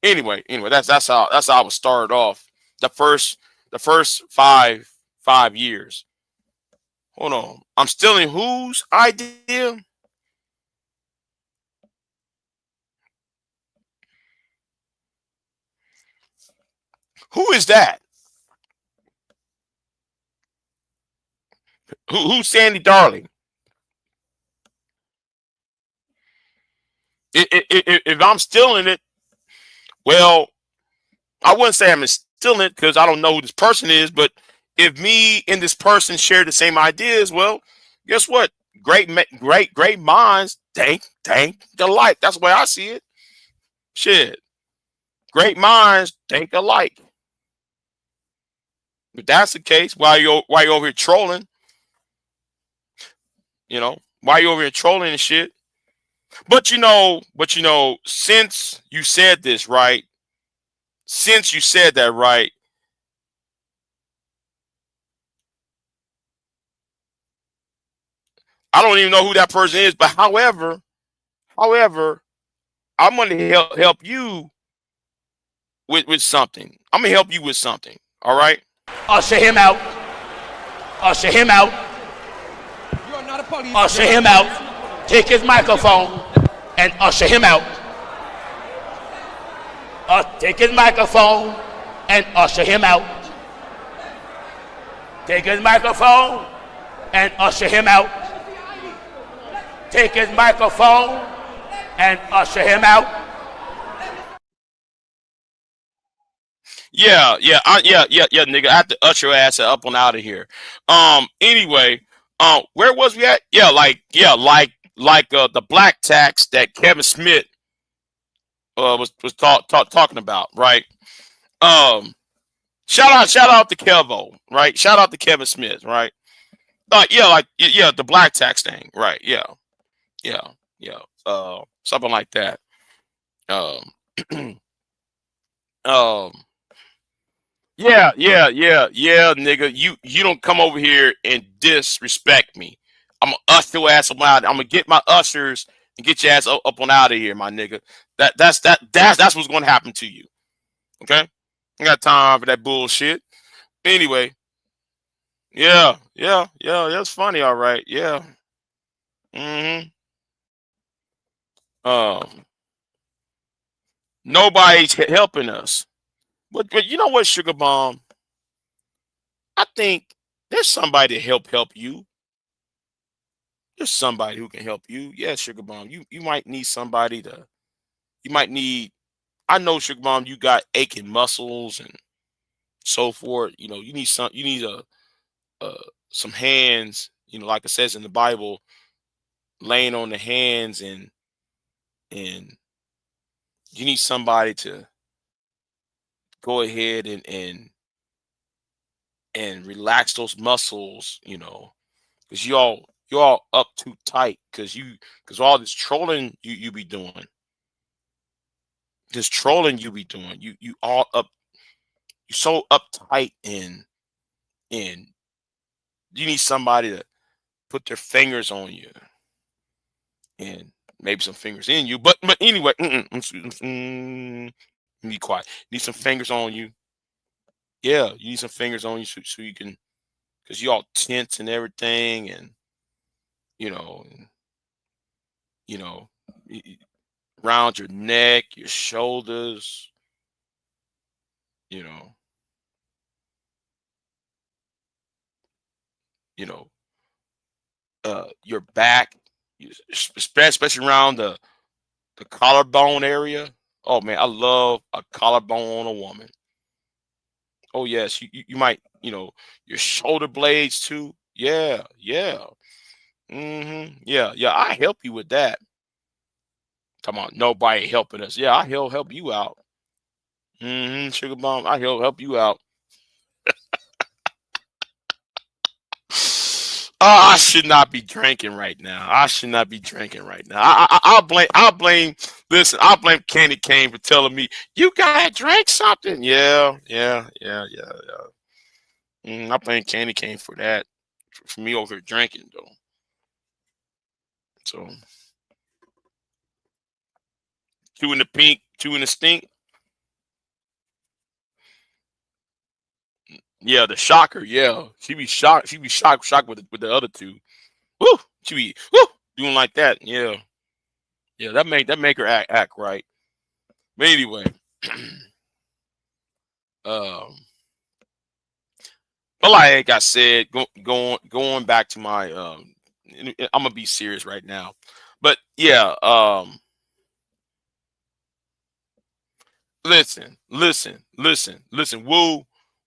anyway, that's how I was started off. The first five years. Hold on, I'm stealing whose idea? Who is that? Who's Sandy Darling? If I'm stealing it, well, I wouldn't say I'm stealing it because I don't know who this person is. But if me and this person share the same ideas, well, guess what? Great minds think alike. That's the way I see it. Shit, great minds think alike. If that's the case, why you over here trolling? Why you over here trolling and shit? But since you said this, right? Since you said that, right? I don't even know who that person is, but however, I'm going to help you with something. I'm going to help you with something. All right? Usher him out. Usher him out. You are not a police. Usher him out. Take his microphone and usher him out. Take his microphone and usher him out. Take his microphone and usher him out. Take his microphone and usher him out. Yeah, nigga. I have to usher your ass up on out of here. Anyway, where was we at? Like the black tax that Kevin Smith was talking about, right? Shout out to Kevo, right? Shout out to Kevin Smith, right? The black tax thing, right? Yeah. Something like that. Um, um, yeah, nigga. You don't come over here and disrespect me. I'm gonna usher your ass up out. I'm gonna get my ushers and get your ass up on out of here, my nigga. That's what's gonna happen to you. Okay? I got time for that bullshit. Anyway, yeah. That's funny, all right. Yeah. Mm-hmm. Um, Nobody's helping us. But you know what, Sugar Bomb? I think there's somebody to help you. There's somebody who can help you. Yeah, Sugar Bomb. You might need somebody to. You might need. I know, Sugar Bomb. You got aching muscles and so forth. You need some. You need some hands. Like it says in the Bible, laying on the hands and you need somebody to go ahead and relax those muscles. Because y'all up too tight because all this trolling you be doing. This trolling you be doing. You all up. You so uptight and you need somebody to put their fingers on you and maybe some fingers in you. But anyway, be quiet. You need some fingers on you. Yeah, you need some fingers on you so you can, because you all tense and everything, and you know, you know, around your neck, your shoulders, you know, you know, your back, especially around the collarbone area. Oh man, I love a collarbone on a woman. Oh yes, you might, your shoulder blades too. Yeah. Yeah. I help you with that. Come on, nobody helping us. Yeah, I'll help you out. Sugar Bomb, help you out. Oh, I should not be drinking right now. I'll blame. Listen, I'll blame Candy Cane for telling me you gotta drink something. Yeah. I blame Candy Cane for that. for me over here drinking though. So 2 in the pink, 2 in the stink. Yeah, the shocker. Yeah, she be shocked. She be shocked with the other 2. Woo, she be doing like that. Yeah, yeah. That make her act right. But anyway, um, but like I said, going back to my I'm gonna be serious right now. But yeah, listen.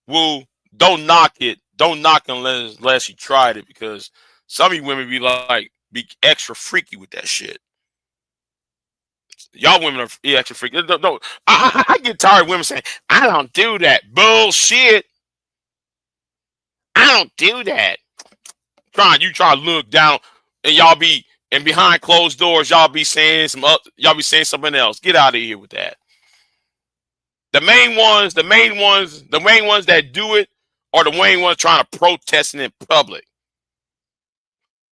Woo. Don't knock it. Don't knock it unless you tried it, because some of you women be extra freaky with that shit. Y'all women are extra freaky. No, I get tired of women saying, I don't do that. Bullshit. I don't do that. You try to look down, and and behind closed doors, y'all be saying something else. Get out of here with that. The main ones that do it are the main ones trying to protest it in public.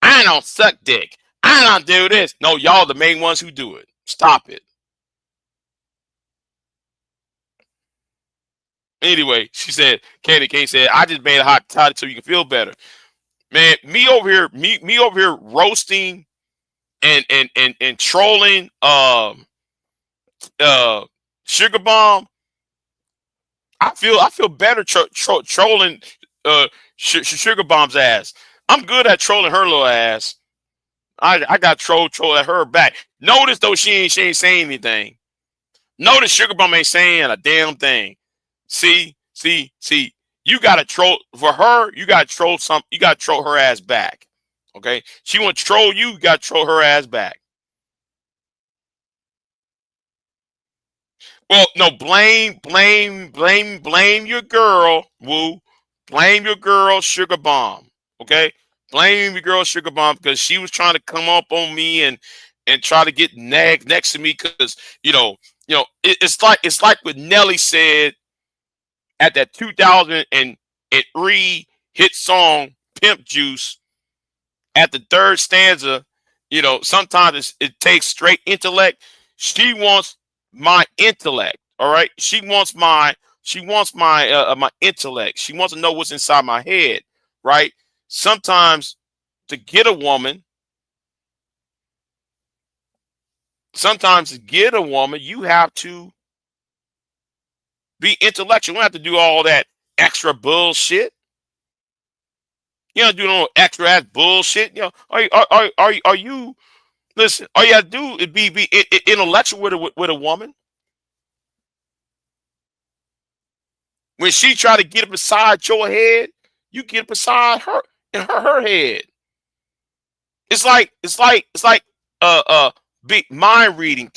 I don't suck dick. I don't do this. No, y'all the main ones who do it. Stop it. Anyway, she said, Candy Kane said, I just made a hot toddy so you can feel better. Man, me over here roasting and trolling Sugar Bomb. I feel better trolling Sugar Bomb's ass. I'm good at trolling her little ass. I got troll at her back. Notice though she ain't saying anything. Notice Sugar Bomb ain't saying a damn thing. See. You gotta troll for her. You gotta troll her ass back. Okay. She want to troll you. You gotta troll her ass back. Well, no, blame your girl, Woo. Blame your girl, Sugar Bomb. Okay, blame your girl, Sugar Bomb, because she was trying to come up on me and try to get next to me, because it's like what Nelly said at that 2003 hit song "Pimp Juice." At the third stanza, sometimes it takes straight intellect. She wants my intellect. All right. She wants my my intellect. She wants to know what's inside my head. Right. Sometimes to get a woman, you have to be intellectual. You don't have to do all that extra bullshit. You don't do no extra ass bullshit. Are you listen? All you have to do is be intellectual with a woman. When she try to get up beside your head, you get up beside her in her head. It's like big mind reading,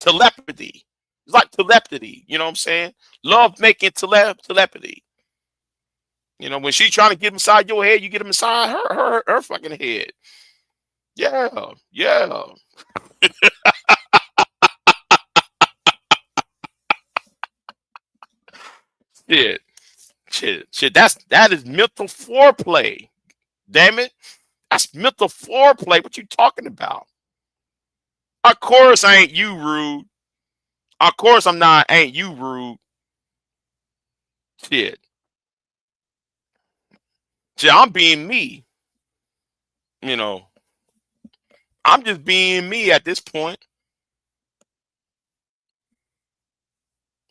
telepathy. It's like telepathy. You know what I'm saying? Love making telepathy. When she trying to get inside your head, you get them inside her fucking head. Yeah. Shit. That is mental foreplay. Damn it. That's mental foreplay. What you talking about? Of course I ain't you rude. Of course I'm not. Ain't you rude? Shit. I'm being me. I'm just being me at this point.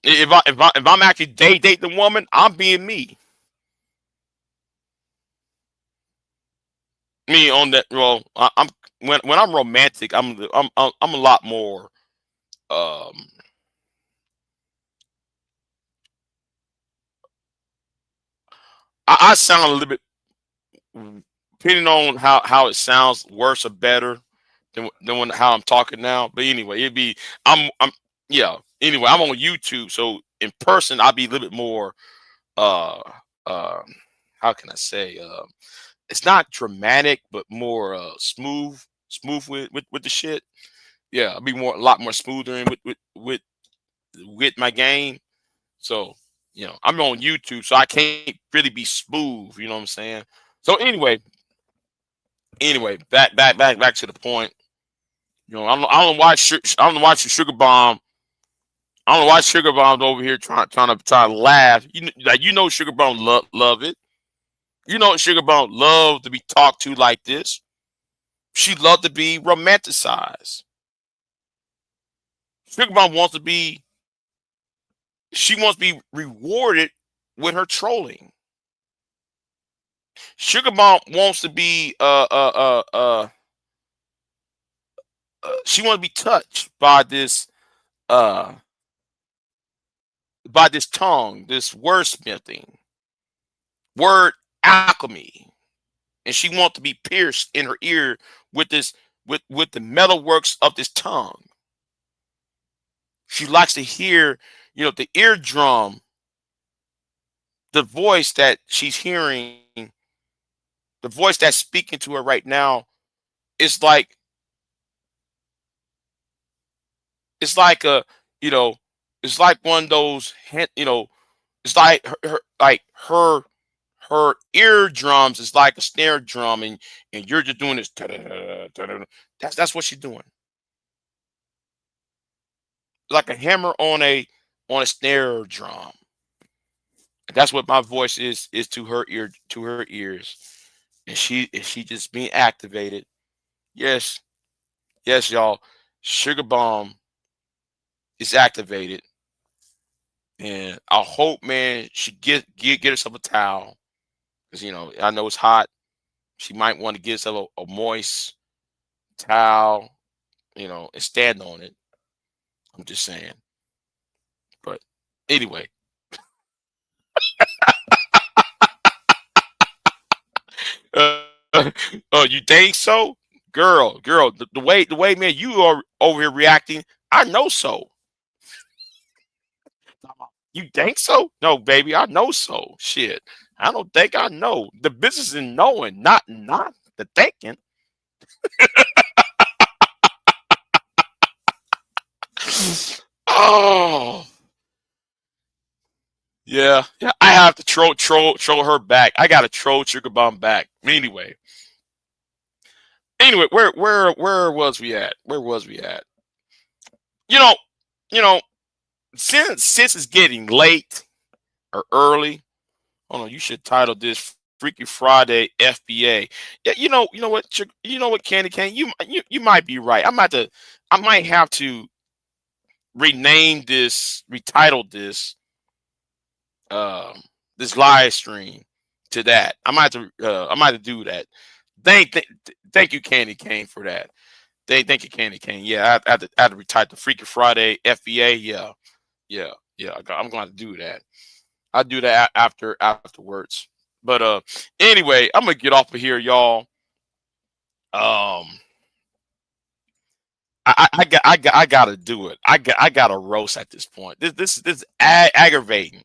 If I'm actually dating the woman, I'm being me. Me on that. Well, I'm when I'm romantic, I'm a lot more. I sound a little bit, depending on how it sounds, worse or better than how I'm talking now. But anyway, I'm yeah. Anyway, I'm on YouTube, so in person I'll be a little bit more uh how can I say, it's not dramatic, but more smooth with the shit. Yeah, I'll be a lot more smoother in with my game. So I'm on YouTube, so I can't really be smooth. You know what I'm saying? So anyway, Anyway, back to the point. You know, I don't watch the Sugar Bomb. I don't know why Sugar Bomb's over here trying to laugh. You know Sugar Bomb love it. You know Sugar Bomb love to be talked to like this. She loved to be romanticized. Sugar Bomb wants to be. She wants to be rewarded with her trolling. Sugar Bomb wants to be she wants to be touched by this tongue, this wordsmithing, word alchemy, and she wants to be pierced in her ear with this with the metalworks of this tongue. She likes to hear, the eardrum, the voice that she's hearing, the voice that's speaking to her right now. It's like it's like one of those, it's like her eardrums is like a snare drum, and you're just doing this. That's what she's doing. Like a hammer on a snare drum. That's what my voice is to her ears, and she just being activated. Yes, y'all. Sugar Bomb is activated, and I hope, man, she get herself a towel, because I know it's hot. She might want to get herself a moist towel, and stand on it. I'm just saying. But anyway. Oh, you think so? Girl, the way, man, you are over here reacting, I know so. You think so? No, baby, I know so. Shit. I don't think I know. The business is knowing, not the thinking. Oh. Yeah, I have to troll her back. I gotta troll Sugar Bomb back. Anyway, where was we at? Where was we at? You know, since it's getting late or early, hold on, you should title this Freaky Friday FBA. Yeah, you know what, Candy Cane, you might be right. I might have to retitle this live stream to that. I might have to do that. Thank you, Candy Cane, for that. Thank you, Candy Cane. Yeah, I have to retitle the Freaky Friday FBA. Yeah. I'm going to do that. I'll do that afterwards. But anyway, I'm gonna get off of here, y'all. I gotta do it. I gotta roast at this point. This is aggravating.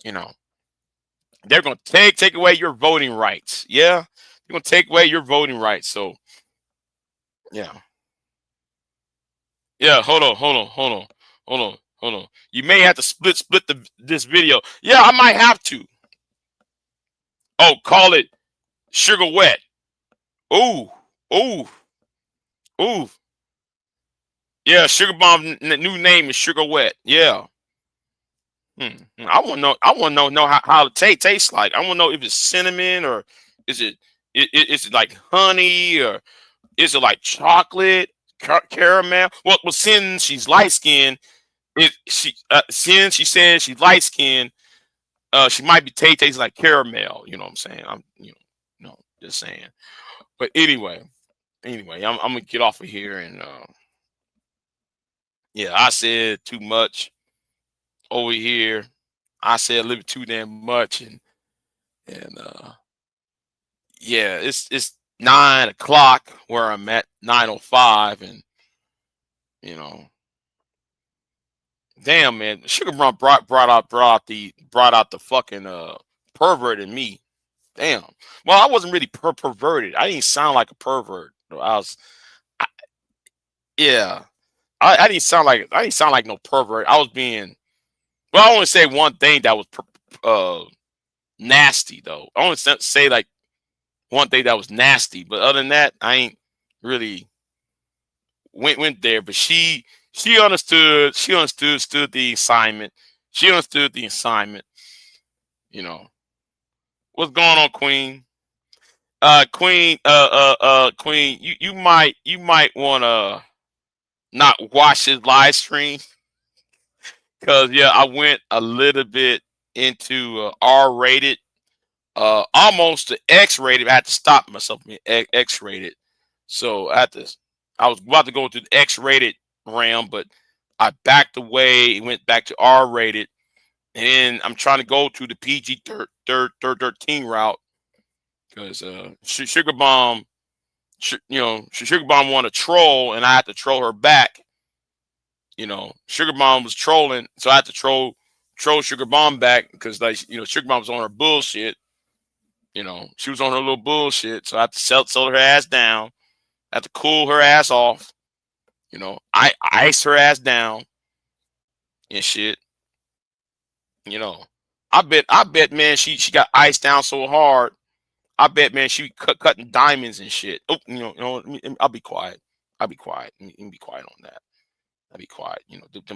They're gonna take away your voting rights. Yeah, they're gonna take away your voting rights. So yeah. Hold on. You may have to split this video. Yeah, I might have to. Oh, call it Sugar Wet. Ooh. Yeah, Sugar Bomb new name is Sugar Wet. Yeah. I want to know how it tastes like. I want to know if it's cinnamon, or is it like honey, or is it like chocolate, caramel? Well, since she's light skinned, since she says she's light skinned, she might be tastes like caramel. You know what I'm saying? I'm just saying. But anyway, I'm gonna get off of here, and yeah, I said too much over here. I said a little bit too damn much, and yeah, it's 9 o'clock where I'm at, 9:05, and damn, man, Sugar Bomb brought out the fucking pervert in me. Damn. Well, I wasn't really perverted. I didn't sound like a pervert. Yeah. I didn't sound like no pervert. I was being, well, I want to say one thing that was nasty though. I want to say, like, one thing that was nasty. But other than that, I ain't really went there. But she understood. She understood the assignment. She understood the assignment. You know what's going on, Queen? Queen. You might want to not watch his live stream because yeah, I went a little bit into R-rated, almost to X-rated. I had to stop myself from X-rated, so I was about to go to the X-rated realm, but I backed away and went back to R-rated, and then I'm trying to go to the PG 13 route because Sugar Bomb, Sugar Bomb wanted to troll, and I had to troll her back. Sugar Bomb was trolling, so I had to troll Sugar Bomb back because Sugar Bomb was on her bullshit. She was on her little bullshit, so I had to settle her ass down. I had to cool her ass off. I ice her ass down and shit. I bet, man, she got iced down so hard. I bet, man, she cutting diamonds and shit. Oh, I'll be quiet. I'll be quiet. Let me be quiet on that. I'll be quiet.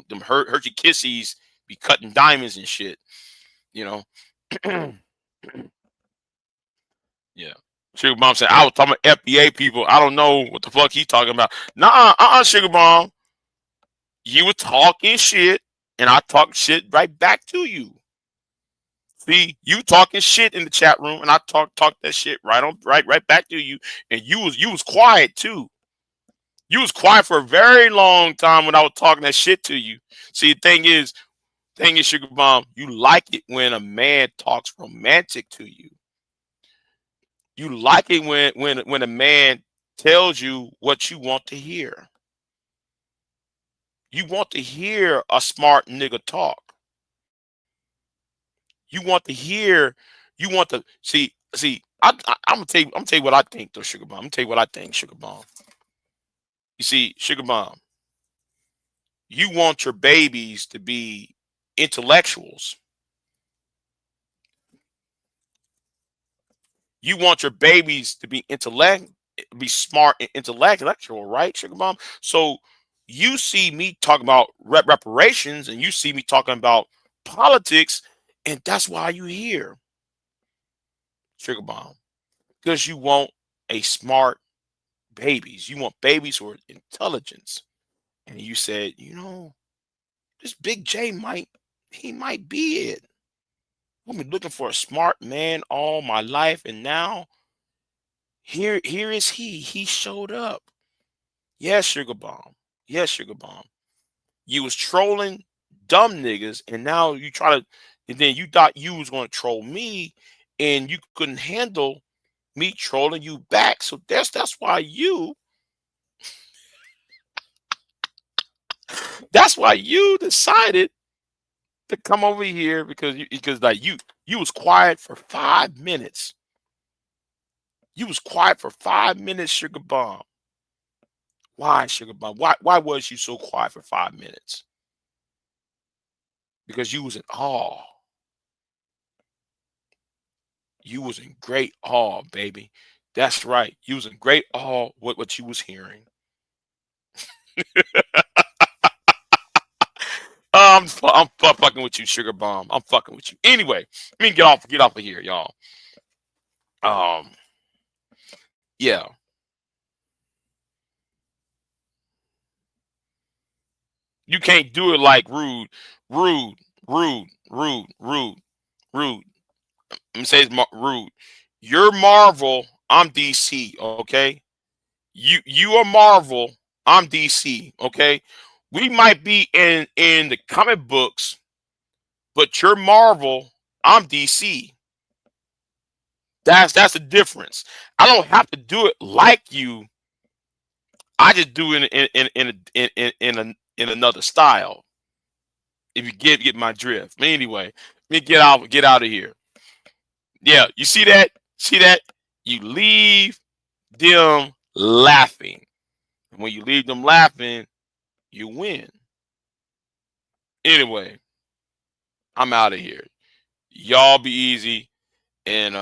Them hurt your kissies be cutting diamonds and shit. Yeah. Sugar Bomb said, I was talking about FBA people. I don't know what the fuck he talking about. Nah, Sugar Bomb. You were talking shit, and I talked shit right back to you. See, you talking shit in the chat room, and I talk that shit right back to you. And you was quiet too. You was quiet for a very long time when I was talking that shit to you. See, the thing is, Sugar Bomb, you like it when a man talks romantic to you. You like it when a man tells you what you want to hear. You want to hear a smart nigga talk. You want to hear. You want to see. I'm gonna tell you what I think, though, Sugar Bomb. I'm gonna tell you what I think, Sugar Bomb. You see, Sugar Bomb, you want your babies to be intellectuals. You want your babies to be be smart and intellectual, right, Sugar Bomb? So you see me talking about reparations, and you see me talking about politics, and that's why you here, Sugar Bomb, because you want a smart babies. You want babies who are intelligence. And you said, this Big J might be it. I've been looking for a smart man all my life, and now here is he. He showed up. Yes, Sugar Bomb. Yes, Sugar Bomb. You was trolling dumb niggas, and now and then you thought you was going to troll me, and you couldn't handle me trolling you back. So that's why that's why you decided to come over here because you was quiet for 5 minutes. You was quiet for 5 minutes, Sugar Bomb. Why, Sugar Bomb? Why was you so quiet for 5 minutes? Because you was in awe. You was in great awe, baby. That's right. You was in great awe what you was hearing. I'm fucking with you, Sugar Bomb. I'm fucking with you. Anyway, let me get off of here, y'all. Yeah. You can't do it like rude. Let me say it's rude. You're Marvel. I'm DC. Okay. You are Marvel. I'm DC. Okay. We might be in the comic books, but you're Marvel. I'm DC. That's the difference. I don't have to do it like you. I just do it in another style. If you get my drift. But anyway, let me get out of here. Yeah, you see that? See that? You leave them laughing. And when you leave them laughing, you win. Anyway, I'm out of here. Y'all be easy, and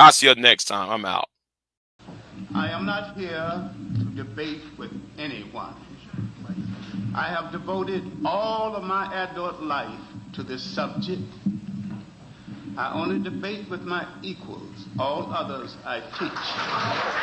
I'll see you next time. I'm out. I am not here to debate with anyone. I have devoted all of my adult life to this subject. I only debate with my equals. All others I teach.